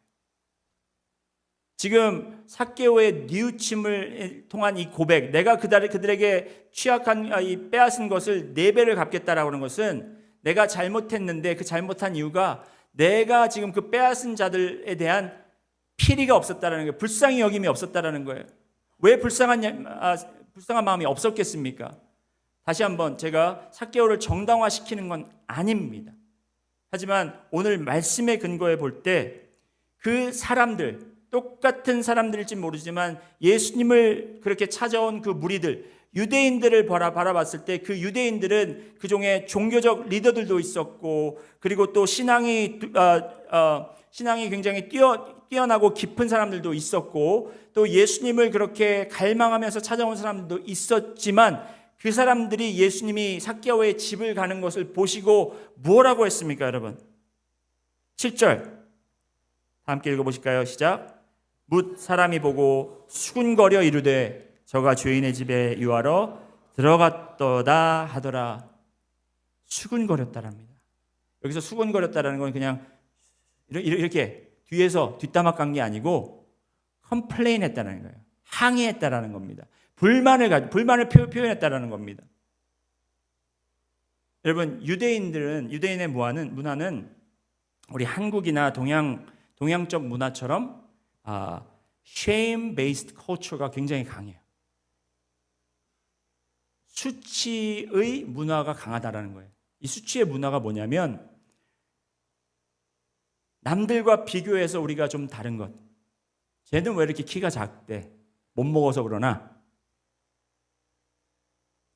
지금 삭개오의 뉘우침을 통한 이 고백, 내가 그들에게 빼앗은 것을 4배를 갚겠다라고 하는 것은, 내가 잘못했는데 그 잘못한 이유가 내가 지금 그 빼앗은 자들에 대한 피리가 없었다라는 거예요. 불쌍히 여김이 없었다라는 거예요. 왜 불쌍한 마음이 없었겠습니까? 다시 한번, 제가 삭개오를 정당화시키는 건 아닙니다. 하지만 오늘 말씀의 근거에 볼 때 그 사람들, 똑같은 사람들일지 모르지만 예수님을 그렇게 찾아온 그 무리들, 유대인들을 바라봤을 때 그 유대인들은 그 중에 종교적 리더들도 있었고, 그리고 또 신앙이 굉장히 뛰어나고 깊은 사람들도 있었고, 또 예수님을 그렇게 갈망하면서 찾아온 사람들도 있었지만, 그 사람들이 예수님이 삭개오의 집을 가는 것을 보시고 뭐라고 했습니까, 여러분? 7절 다 함께 읽어보실까요? 시작. 뭇 사람이 보고 수군거려 이르되 저가 죄인의 집에 유하러 들어갔도다 하더라. 수군거렸다랍니다. 여기서 수군거렸다라는 건 그냥 이렇게 뒤에서 뒷담화 깐 게 아니고 컴플레인 했다는 거예요. 항의했다라는 겁니다. 불만을 표현했다라는 겁니다. 여러분, 유대인의 문화는 우리 한국이나 동양적 문화처럼 shame-based culture가 굉장히 강해요. 수치의 문화가 강하다라는 거예요. 이 수치의 문화가 뭐냐면, 남들과 비교해서 우리가 좀 다른 것. 쟤는 왜 이렇게 키가 작대? 못 먹어서 그러나?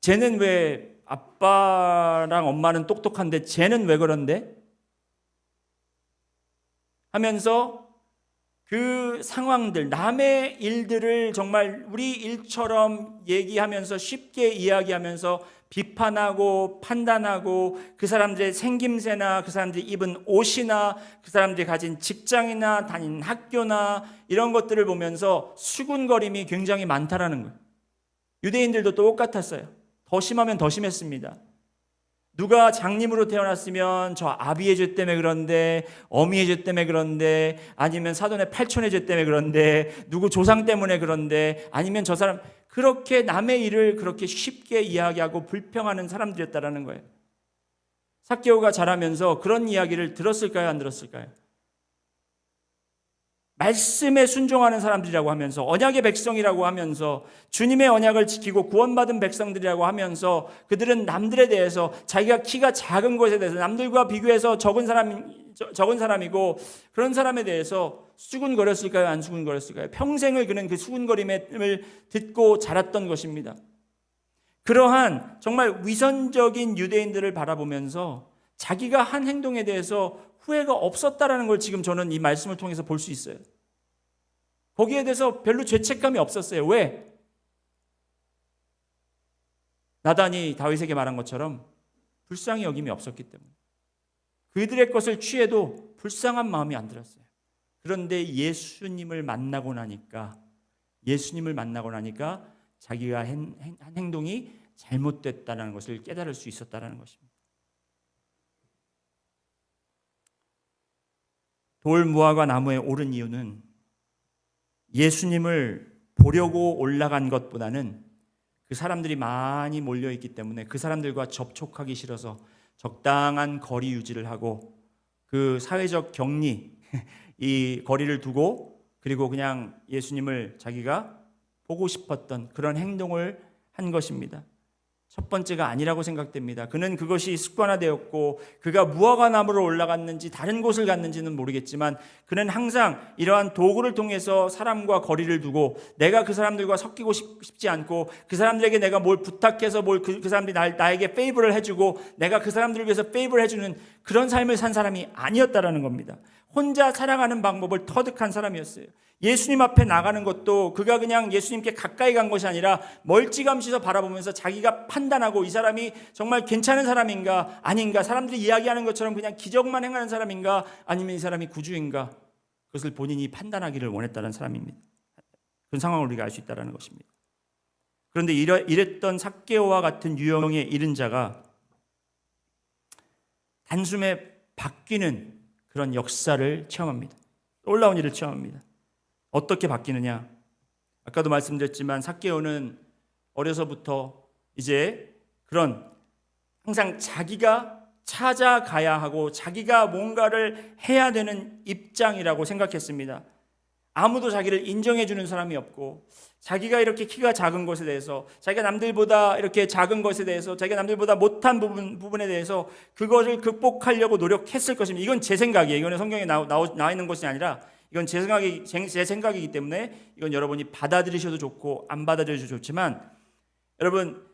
쟤는 왜 아빠랑 엄마는 똑똑한데 쟤는 왜 그런데? 하면서 그 상황들, 남의 일들을 정말 우리 일처럼 얘기하면서, 쉽게 이야기하면서 비판하고 판단하고, 그 사람들의 생김새나 그 사람들이 입은 옷이나 그 사람들이 가진 직장이나 다닌 학교나 이런 것들을 보면서 수군거림이 굉장히 많다라는 거예요. 유대인들도 똑같았어요. 더 심하면 더 심했습니다. 누가 장님으로 태어났으면 저 아비의 죄 때문에 그런데, 어미의 죄 때문에 그런데, 아니면 사돈의 팔촌의 죄 때문에 그런데, 누구 조상 때문에 그런데, 아니면 저 사람, 그렇게 남의 일을 그렇게 쉽게 이야기하고 불평하는 사람들이었다라는 거예요. 삭개오가 자라면서 그런 이야기를 들었을까요, 안 들었을까요? 말씀에 순종하는 사람들이라고 하면서 언약의 백성이라고 하면서 주님의 언약을 지키고 구원받은 백성들이라고 하면서 그들은 남들에 대해서 자기가 키가 작은 것에 대해서 남들과 비교해서 적은 사람이고 그런 사람에 대해서 수군거렸을까요? 안 수군거렸을까요? 평생을 그는 그 수군거림을 듣고 자랐던 것입니다. 그러한 정말 위선적인 유대인들을 바라보면서 자기가 한 행동에 대해서 후회가 없었다라는 걸 지금 저는 이 말씀을 통해서 볼 수 있어요. 거기에 대해서 별로 죄책감이 없었어요. 왜? 나단이 다윗에게 말한 것처럼 불쌍히 여김이 없었기 때문에. 그들의 것을 취해도 불쌍한 마음이 안 들었어요. 그런데 예수님을 만나고 나니까 자기가 한 행동이 잘못됐다는 것을 깨달을 수 있었다는 것입니다. 돌 무화과 나무에 오른 이유는 예수님을 보려고 올라간 것보다는 그 사람들이 많이 몰려있기 때문에 그 사람들과 접촉하기 싫어서 적당한 거리 유지를 하고 그 사회적 격리, 이 거리를 두고 그리고 그냥 예수님을 자기가 보고 싶었던 그런 행동을 한 것입니다. 첫 번째가 아니라고 생각됩니다. 그는 그것이 습관화되었고 그가 무화과 나무로 올라갔는지 다른 곳을 갔는지는 모르겠지만 그는 항상 이러한 도구를 통해서 사람과 거리를 두고 내가 그 사람들과 섞이고 싶지 않고 그 사람들에게 내가 뭘 부탁해서 그 사람들이 나에게 페이버를 해주고 내가 그 사람들을 위해서 페이버를 해주는 그런 삶을 산 사람이 아니었다라는 겁니다. 혼자 살아가는 방법을 터득한 사람이었어요. 예수님 앞에 나가는 것도 그가 그냥 예수님께 가까이 간 것이 아니라 멀찌감치서 바라보면서 자기가 판단하고 이 사람이 정말 괜찮은 사람인가 아닌가, 사람들이 이야기하는 것처럼 그냥 기적만 행하는 사람인가 아니면 이 사람이 구주인가, 그것을 본인이 판단하기를 원했다는 사람입니다. 그런 상황을 우리가 알 수 있다는 것입니다. 그런데 이랬던 삭개오와 같은 유형에 이른 자가 단숨에 바뀌는 그런 역사를 체험합니다. 놀라운 일을 체험합니다. 어떻게 바뀌느냐? 아까도 말씀드렸지만 삭개오는 어려서부터 이제 그런 항상 자기가 찾아가야 하고 자기가 뭔가를 해야 되는 입장이라고 생각했습니다. 아무도 자기를 인정해 주는 사람이 없고 자기가 이렇게 키가 작은 것에 대해서 자기가 남들보다 이렇게 작은 것에 대해서 자기가 남들보다 못한 부분에 대해서 그것을 극복하려고 노력했을 것입니다. 이건 제 생각이에요. 이거는 성경에 나와 있는 것이 아니라 이건 제 생각이기 때문에 이건 여러분이 받아들이셔도 좋고 안 받아들여도 좋지만 여러분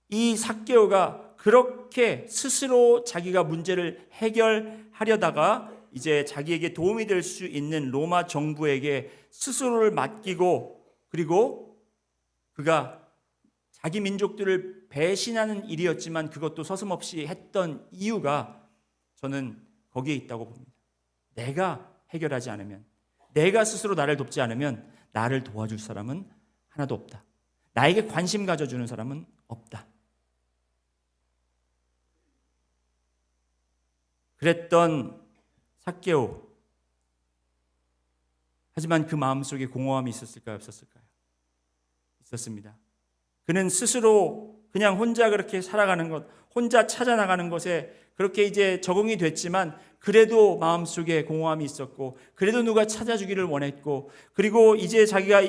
이 삭개오가 그렇게 스스로 자기가 문제를 해결하려다가 이제 자기에게 도움이 될 수 있는 로마 정부에게 스스로를 맡기고 그리고 그가 자기 민족들을 배신하는 일이었지만 그것도 서슴없이 했던 이유가 저는 거기에 있다고 봅니다. 내가 해결하지 않으면 내가 스스로 나를 돕지 않으면 나를 도와줄 사람은 하나도 없다. 나에게 관심 가져주는 사람은 없다. 그랬던 삭개오. 하지만 그 마음속에 공허함이 있었을까요? 없었을까요? 있었습니다. 그는 스스로 그냥 혼자 그렇게 살아가는 것, 혼자 찾아나가는 것에 그렇게 이제 적응이 됐지만 그래도 마음속에 공허함이 있었고 그래도 누가 찾아주기를 원했고 그리고 이제 자기가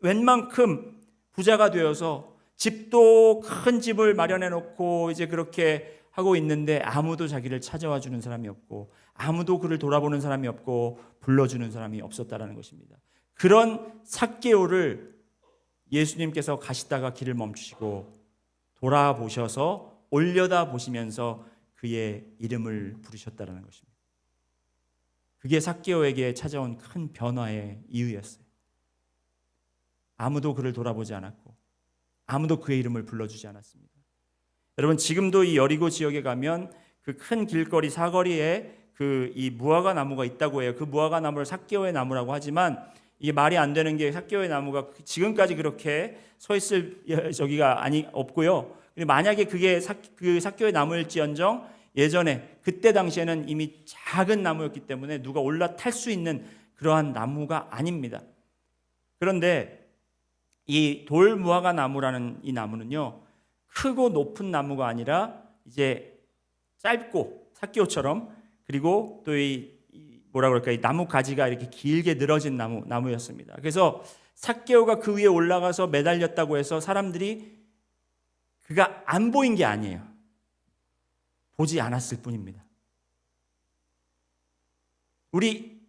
웬만큼 부자가 되어서 집도 큰 집을 마련해 놓고 이제 그렇게 하고 있는데 아무도 자기를 찾아와 주는 사람이 없고 아무도 그를 돌아보는 사람이 없고 불러주는 사람이 없었다라는 것입니다. 그런 삭개오를 예수님께서 가시다가 길을 멈추시고 돌아보셔서 올려다 보시면서 그의 이름을 부르셨다라는 것입니다. 그게 삭개오에게 찾아온 큰 변화의 이유였어요. 아무도 그를 돌아보지 않았고 아무도 그의 이름을 불러주지 않았습니다. 여러분 지금도 이 여리고 지역에 가면 그 큰 길거리 사거리에 그 이 무화과 나무가 있다고 해요. 그 무화과 나무를 삭개오의 나무라고 하지만 이게 말이 안 되는 게 삭개오의 나무가 지금까지 그렇게 서 있을 저기가 없고요. 만약에 그게 그 삭개오의 나무일지언정 예전에 그때 당시에는 이미 작은 나무였기 때문에 누가 올라탈 수 있는 그러한 나무가 아닙니다. 그런데 이 돌무화과 나무라는 이 나무는요, 크고 높은 나무가 아니라 이제 짧고 삭개오처럼 그리고 또 이 뭐라 그럴까, 이 나무 가지가 이렇게 길게 늘어진 나무였습니다. 그래서 삭개오가 그 위에 올라가서 매달렸다고 해서 사람들이 그가 안 보인 게 아니에요. 보지 않았을 뿐입니다. 우리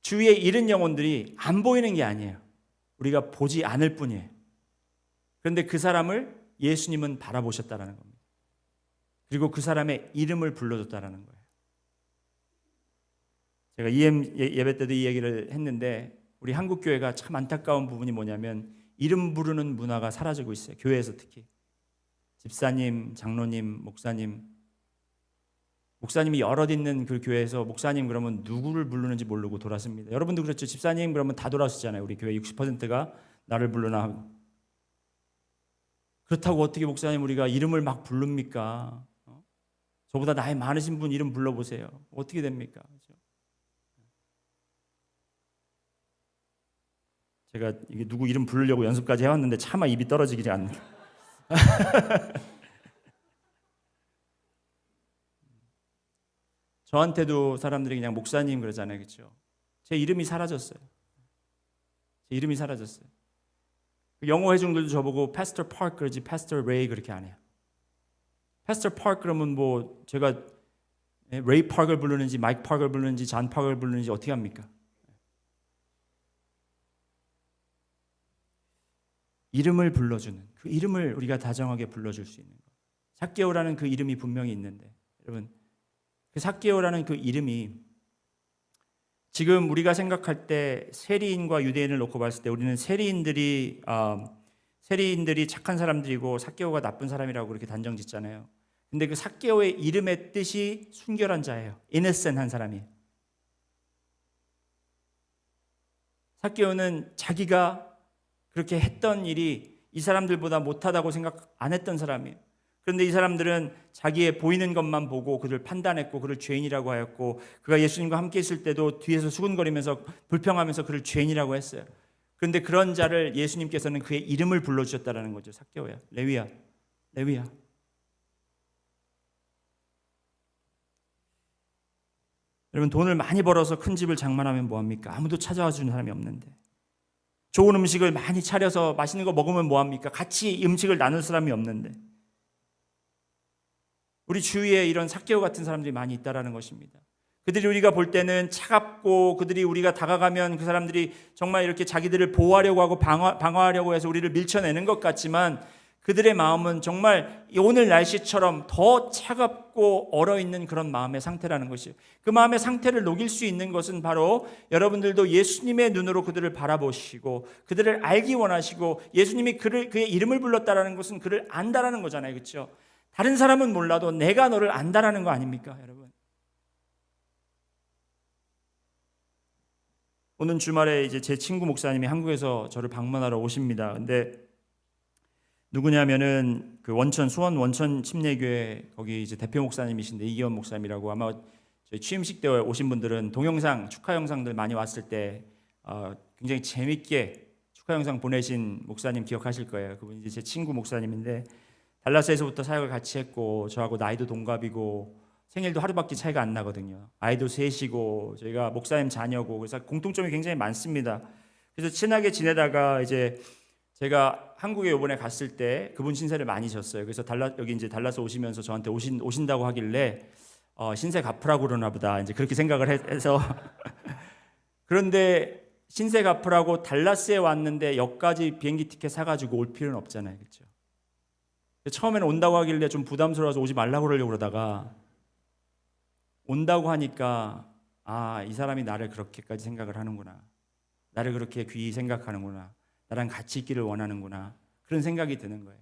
주위에 잃은 영혼들이 안 보이는 게 아니에요. 우리가 보지 않을 뿐이에요. 그런데 그 사람을 예수님은 바라보셨다라는 겁니다. 그리고 그 사람의 이름을 불러줬다라는 거예요. 제가 EM 예배 때도 이 얘기를 했는데 우리 한국 교회가 참 안타까운 부분이 뭐냐면 이름 부르는 문화가 사라지고 있어요. 교회에서 특히 집사님, 장로님, 목사님이 여럿 있는 그 교회에서 목사님 그러면 누구를 부르는지 모르고 돌았습니다. 여러분도 그렇죠. 집사님 그러면 다 돌아오시잖아요. 우리 교회 60%가 나를 부르나 하고. 그렇다고 어떻게 목사님 우리가 이름을 막 부릅니까? 저보다 나이 많으신 분 이름 불러보세요. 어떻게 됩니까? 그렇죠? 제가 이게 누구 이름 부르려고 연습까지 해왔는데 차마 입이 떨어지지 않는. 저한테도 사람들이 그냥 목사님 그러잖아요. 그렇죠? 제 이름이 사라졌어요. 제 이름이 사라졌어요. 영어 회중들도 저보고 Pastor Park 그러지 Pastor Ray 그렇게 안 해요. Pastor Park 그러면 뭐 제가 레이 파크를 부르는지 마이크 파크를 부르는지 잔 파크를 부르는지 어떻게 합니까? 이름을 불러주는 그 이름을 우리가 다정하게 불러줄 수 있는 것. 삭개오라는 그 이름이 분명히 있는데 여러분 그 삭개오라는 그 이름이 지금 우리가 생각할 때 세리인과 유대인을 놓고 봤을 때 우리는 세리인들이 착한 사람들이고 삭개오가 나쁜 사람이라고 그렇게 단정 짓잖아요. 근데 그 삭개오의 이름의 뜻이 순결한 자예요. innocent한 사람이에요. 삭개오는 자기가 그렇게 했던 일이 이 사람들보다 못하다고 생각 안 했던 사람이에요. 그런데 이 사람들은 자기의 보이는 것만 보고 그를 판단했고 그를 죄인이라고 하였고 그가 예수님과 함께 있을 때도 뒤에서 수군거리면서 불평하면서 그를 죄인이라고 했어요. 그런데 그런 자를 예수님께서는 그의 이름을 불러주셨다는 거죠. 삭개오야, 레위야. 여러분 돈을 많이 벌어서 큰 집을 장만하면 뭐합니까? 아무도 찾아와 주는 사람이 없는데 좋은 음식을 많이 차려서 맛있는 거 먹으면 뭐합니까? 같이 음식을 나눌 사람이 없는데 우리 주위에 이런 삭개오 같은 사람들이 많이 있다라는 것입니다. 그들이 우리가 볼 때는 차갑고 그들이 우리가 다가가면 그 사람들이 정말 이렇게 자기들을 보호하려고 하고 방어하려고 해서 우리를 밀쳐내는 것 같지만 그들의 마음은 정말 오늘 날씨처럼 더 차갑고 얼어있는 그런 마음의 상태라는 것이에요. 그 마음의 상태를 녹일 수 있는 것은 바로 여러분들도 예수님의 눈으로 그들을 바라보시고 그들을 알기 원하시고 예수님이 그의 이름을 불렀다라는 것은 그를 안다라는 거잖아요. 그렇죠? 다른 사람은 몰라도 내가 너를 안다라는 거 아닙니까, 여러분? 오는 주말에 이제 제 친구 목사님이 한국에서 저를 방문하러 오십니다. 근데 누구냐면은 그 수원 원천 침례교회 거기 이제 대표 목사님이신데 이기원 목사님이라고 아마 저희 취임식 때 오신 분들은 동영상 축하 영상들 많이 왔을 때 굉장히 재밌게 축하 영상 보내신 목사님 기억하실 거예요. 그분이 이제 제 친구 목사님인데 달라스에서부터 사역을 같이 했고 저하고 나이도 동갑이고 생일도 하루밖에 차이가 안 나거든요. 아이도 셋이고 저희가 목사님 자녀고 그래서 공통점이 굉장히 많습니다. 그래서 친하게 지내다가 이제 제가 한국에 이번에 갔을 때 그분 신세를 많이 졌어요. 그래서 여기 이제 달라스 오시면서 저한테 오신다고 하길래 신세 갚으라고 그러나 보다 이제 그렇게 생각을 해서 그런데 신세 갚으라고 달라스에 왔는데 역까지 비행기 티켓 사가지고 올 필요는 없잖아요, 그렇죠? 처음에는 온다고 하길래 좀 부담스러워서 오지 말라고 그러려고 그러다가 온다고 하니까 이 사람이 나를 그렇게까지 생각을 하는구나, 나를 그렇게 귀히 생각하는구나, 나랑 같이 있기를 원하는구나, 그런 생각이 드는 거예요.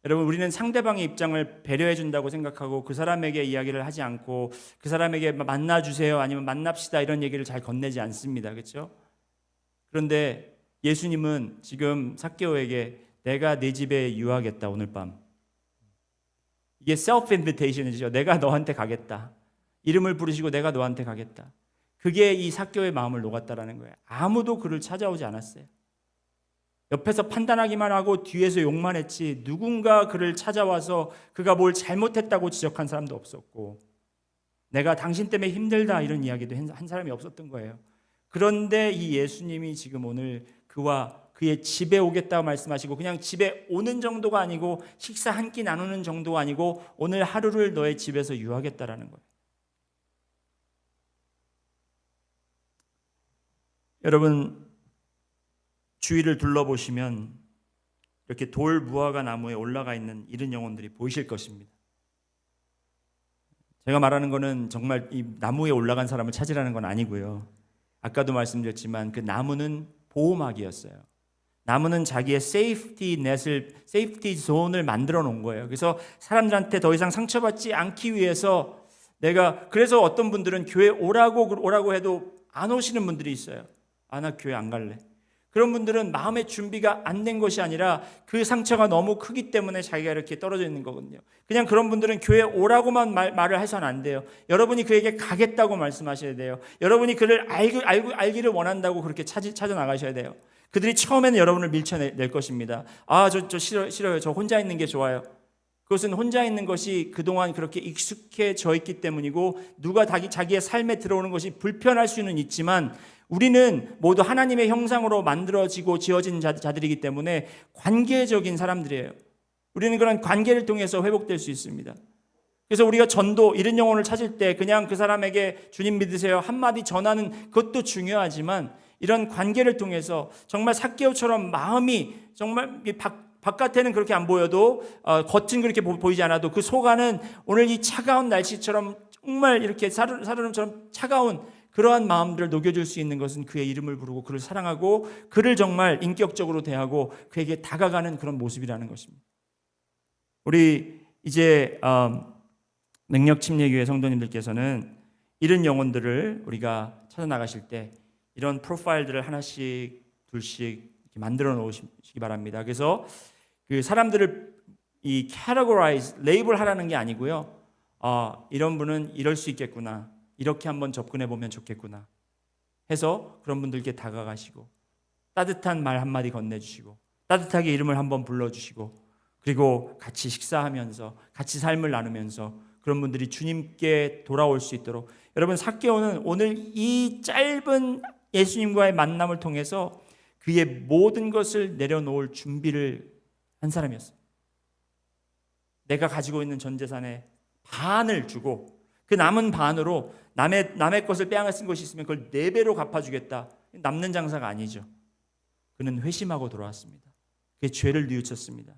여러분, 우리는 상대방의 입장을 배려해 준다고 생각하고 그 사람에게 이야기를 하지 않고 그 사람에게 만나주세요 아니면 만납시다 이런 얘기를 잘 건네지 않습니다, 그렇죠? 그런데 예수님은 지금 삭개오에게 내가 네 집에 유하겠다 오늘 밤, 이게 self invitation이죠. 내가 너한테 가겠다, 이름을 부르시고 내가 너한테 가겠다. 그게 이 삭개오의 마음을 녹았다라는 거예요. 아무도 그를 찾아오지 않았어요. 옆에서 판단하기만 하고 뒤에서 욕만 했지 누군가 그를 찾아와서 그가 뭘 잘못했다고 지적한 사람도 없었고 내가 당신 때문에 힘들다 이런 이야기도 한 사람이 없었던 거예요. 그런데 이 예수님이 지금 오늘 그와 그의 집에 오겠다고 말씀하시고 그냥 집에 오는 정도가 아니고 식사 한 끼 나누는 정도가 아니고 오늘 하루를 너의 집에서 유하겠다라는 거예요. 여러분 주위를 둘러보시면 이렇게 돌 무화과 나무에 올라가 있는 이런 영혼들이 보이실 것입니다. 제가 말하는 거는 정말 이 나무에 올라간 사람을 찾으라는 건 아니고요. 아까도 말씀드렸지만 그 나무는 보호막이었어요. 나무는 자기의 세이프티 존을 만들어 놓은 거예요. 그래서 사람들한테 더 이상 상처받지 않기 위해서 그래서 어떤 분들은 교회 오라고 해도 안 오시는 분들이 있어요. 나 교회 안 갈래. 그런 분들은 마음의 준비가 안 된 것이 아니라 그 상처가 너무 크기 때문에 자기가 이렇게 떨어져 있는 거거든요. 그냥 그런 분들은 교회 오라고만 말을 해서는 안 돼요. 여러분이 그에게 가겠다고 말씀하셔야 돼요. 여러분이 그를 알기를 원한다고 그렇게 찾아 나가셔야 돼요. 그들이 처음에는 여러분을 밀쳐낼 것입니다. 저 싫어요. 저 혼자 있는 게 좋아요. 그것은 혼자 있는 것이 그동안 그렇게 익숙해져 있기 때문이고 누가 자기의 삶에 들어오는 것이 불편할 수는 있지만 우리는 모두 하나님의 형상으로 만들어지고 지어진 자들이기 때문에 관계적인 사람들이에요. 우리는 그런 관계를 통해서 회복될 수 있습니다. 그래서 우리가 전도 이런 영혼을 찾을 때 그냥 그 사람에게 주님 믿으세요 한마디 전하는 그것도 중요하지만 이런 관계를 통해서 정말 삭개오처럼 마음이 정말 바깥에는 그렇게 안 보여도 겉은 그렇게 보이지 않아도 그 속 안은 오늘 이 차가운 날씨처럼 정말 이렇게 살얼음처럼 차가운 그러한 마음들을 녹여줄 수 있는 것은 그의 이름을 부르고 그를 사랑하고 그를 정말 인격적으로 대하고 그에게 다가가는 그런 모습이라는 것입니다. 우리 이제 능력침례교회 성도님들께서는 이런 영혼들을 우리가 찾아 나가실 때 이런 프로파일들을 하나씩 둘씩 만들어 놓으시기 바랍니다. 그래서 그 사람들을 이 categorize, 레이블하라는 게 아니고요. 이런 분은 이럴 수 있겠구나. 이렇게 한번 접근해 보면 좋겠구나 해서 그런 분들께 다가가시고 따뜻한 말 한마디 건네주시고 따뜻하게 이름을 한번 불러주시고 그리고 같이 식사하면서 같이 삶을 나누면서 그런 분들이 주님께 돌아올 수 있도록 여러분 삭개오는 오늘 이 짧은 예수님과의 만남을 통해서 그의 모든 것을 내려놓을 준비를 한 사람이었어요. 내가 가지고 있는 전 재산의 반을 주고 그 남은 반으로 남의 것을 빼앗은 것이 있으면 그걸 4배로 갚아주겠다. 남는 장사가 아니죠. 그는 회심하고 돌아왔습니다. 그의 죄를 뉘우쳤습니다.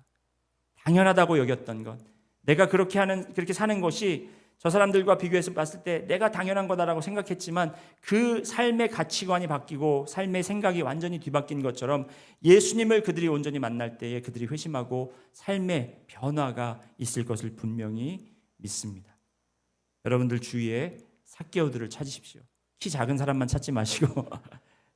당연하다고 여겼던 것, 내가 그렇게 사는 것이 저 사람들과 비교해서 봤을 때 내가 당연한 거다라고 생각했지만 그 삶의 가치관이 바뀌고 삶의 생각이 완전히 뒤바뀐 것처럼 예수님을 그들이 온전히 만날 때에 그들이 회심하고 삶의 변화가 있을 것을 분명히 믿습니다. 여러분들 주위에 삭개오들을 찾으십시오. 키 작은 사람만 찾지 마시고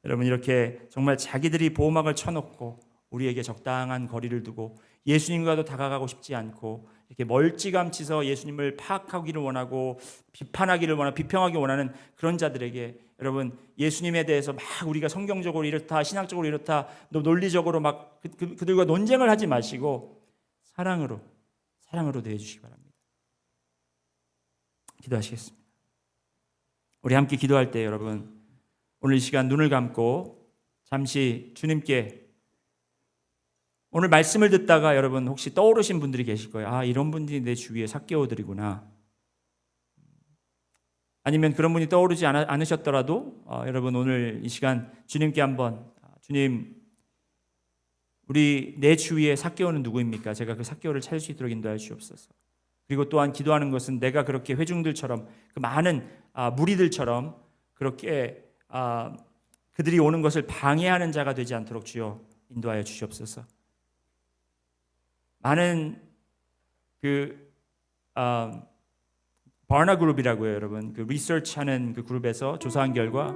여러분 이렇게 정말 자기들이 보호막을 쳐놓고 우리에게 적당한 거리를 두고 예수님과도 다가가고 싶지 않고 이렇게 멀찌감치서 예수님을 파악하기를 원하고 비평하기 원하는 그런 자들에게 여러분 예수님에 대해서 막 우리가 성경적으로 이렇다 신학적으로 이렇다 논리적으로 막 그들과 논쟁을 하지 마시고 사랑으로 대해주시기 바랍니다. 기도하시겠습니다. 우리 함께 기도할 때 여러분 오늘 이 시간 눈을 감고 잠시 주님께 오늘 말씀을 듣다가 여러분 혹시 떠오르신 분들이 계실 거예요. 이런 분들이 내 주위에 삭개오들이구나. 아니면 그런 분이 떠오르지 않으셨더라도 여러분 오늘 이 시간 주님께 한번 주님 내 주위에 삭개오는 누구입니까? 제가 그 삭개오를 찾을 수 있도록 인도하여 주옵소서. 그리고 또한 기도하는 것은 내가 그렇게 회중들처럼 그 많은 무리들처럼 그렇게 그들이 오는 것을 방해하는 자가 되지 않도록 주여 인도하여 주시옵소서. 많은 바나 그룹이라고요, 여러분. 그 리서치하는 그 그룹에서 조사한 결과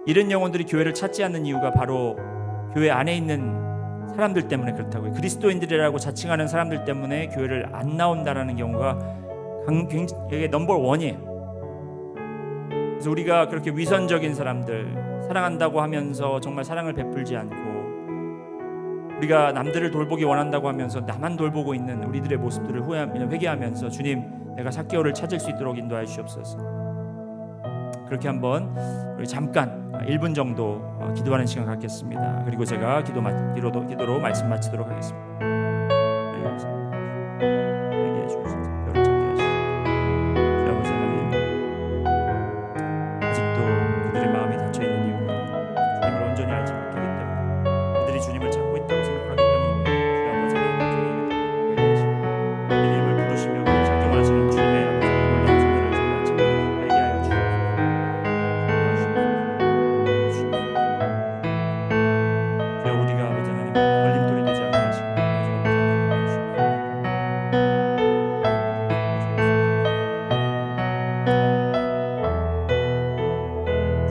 이런 영혼들이 교회를 찾지 않는 이유가 바로 교회 안에 있는 사람들 때문에 그렇다고요. 그리스도인들이라고 자칭하는 사람들 때문에 교회를 안 나온다라는 경우가 굉장히 넘버 원이에요. 그래서 우리가 그렇게 위선적인 사람들, 사랑한다고 하면서 정말 사랑을 베풀지 않고 우리가 남들을 돌보기 원한다고 하면서 나만 돌보고 있는 우리들의 모습들을 회개하면서 주님 내가 삭개오를 찾을 수 있도록 인도하여 주시옵소서. 그렇게 한번 우리 잠깐 1분 정도 기도하는 시간 갖겠습니다. 그리고 제가 기도로 말씀 마치도록 하겠습니다. 회개해 주시옵소서. 뼈를 찾게 하시옵소서. 주여 아버지 하나님, 아직도 그들의 마음이 닫혀 있는 이유가 주님을 온전히 알지 못하기 때문에, 그들이 주님을 찾고 있다고 생각하기 때문입니다. 주여 아버지 하나님, 온전히 회개해 주시옵소서. 이름을 부르시며 찾기 원하시는 주님의 놀라운 손들을 저희가 찾게 알게 하여 주시옵소서. 주여 우리가 아버지 하나님 걸림돌이 되지 않게 하시고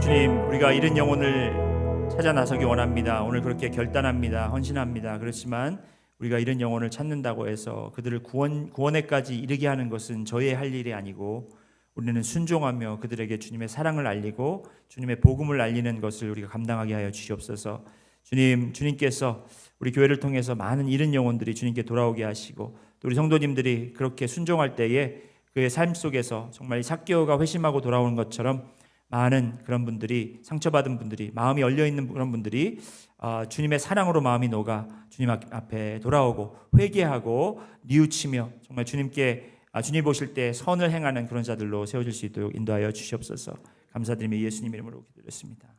주님, 우리가 잃은 영혼을 찾아 나서기 원합니다. 오늘 그렇게 결단합니다. 헌신합니다. 그렇지만 우리가 잃은 영혼을 찾는다고 해서 그들을 구원에까지 이르게 하는 것은 저희의 할 일이 아니고, 우리는 순종하며 그들에게 주님의 사랑을 알리고 주님의 복음을 알리는 것을 우리가 감당하게 하여 주시옵소서. 주님께서 우리 교회를 통해서 많은 잃은 영혼들이 주님께 돌아오게 하시고, 또 우리 성도님들이 그렇게 순종할 때에 그의 삶 속에서 정말 삭개오가 회심하고 돌아오는 것처럼 많은 그런 분들이, 상처받은 분들이, 마음이 열려있는 그런 분들이 주님의 사랑으로 마음이 녹아 주님 앞에 돌아오고 회개하고 뉘우치며 정말 주님께 주님 보실 때 선을 행하는 그런 자들로 세워질 수 있도록 인도하여 주시옵소서. 감사드리며 예수님 이름으로 기도드렸습니다.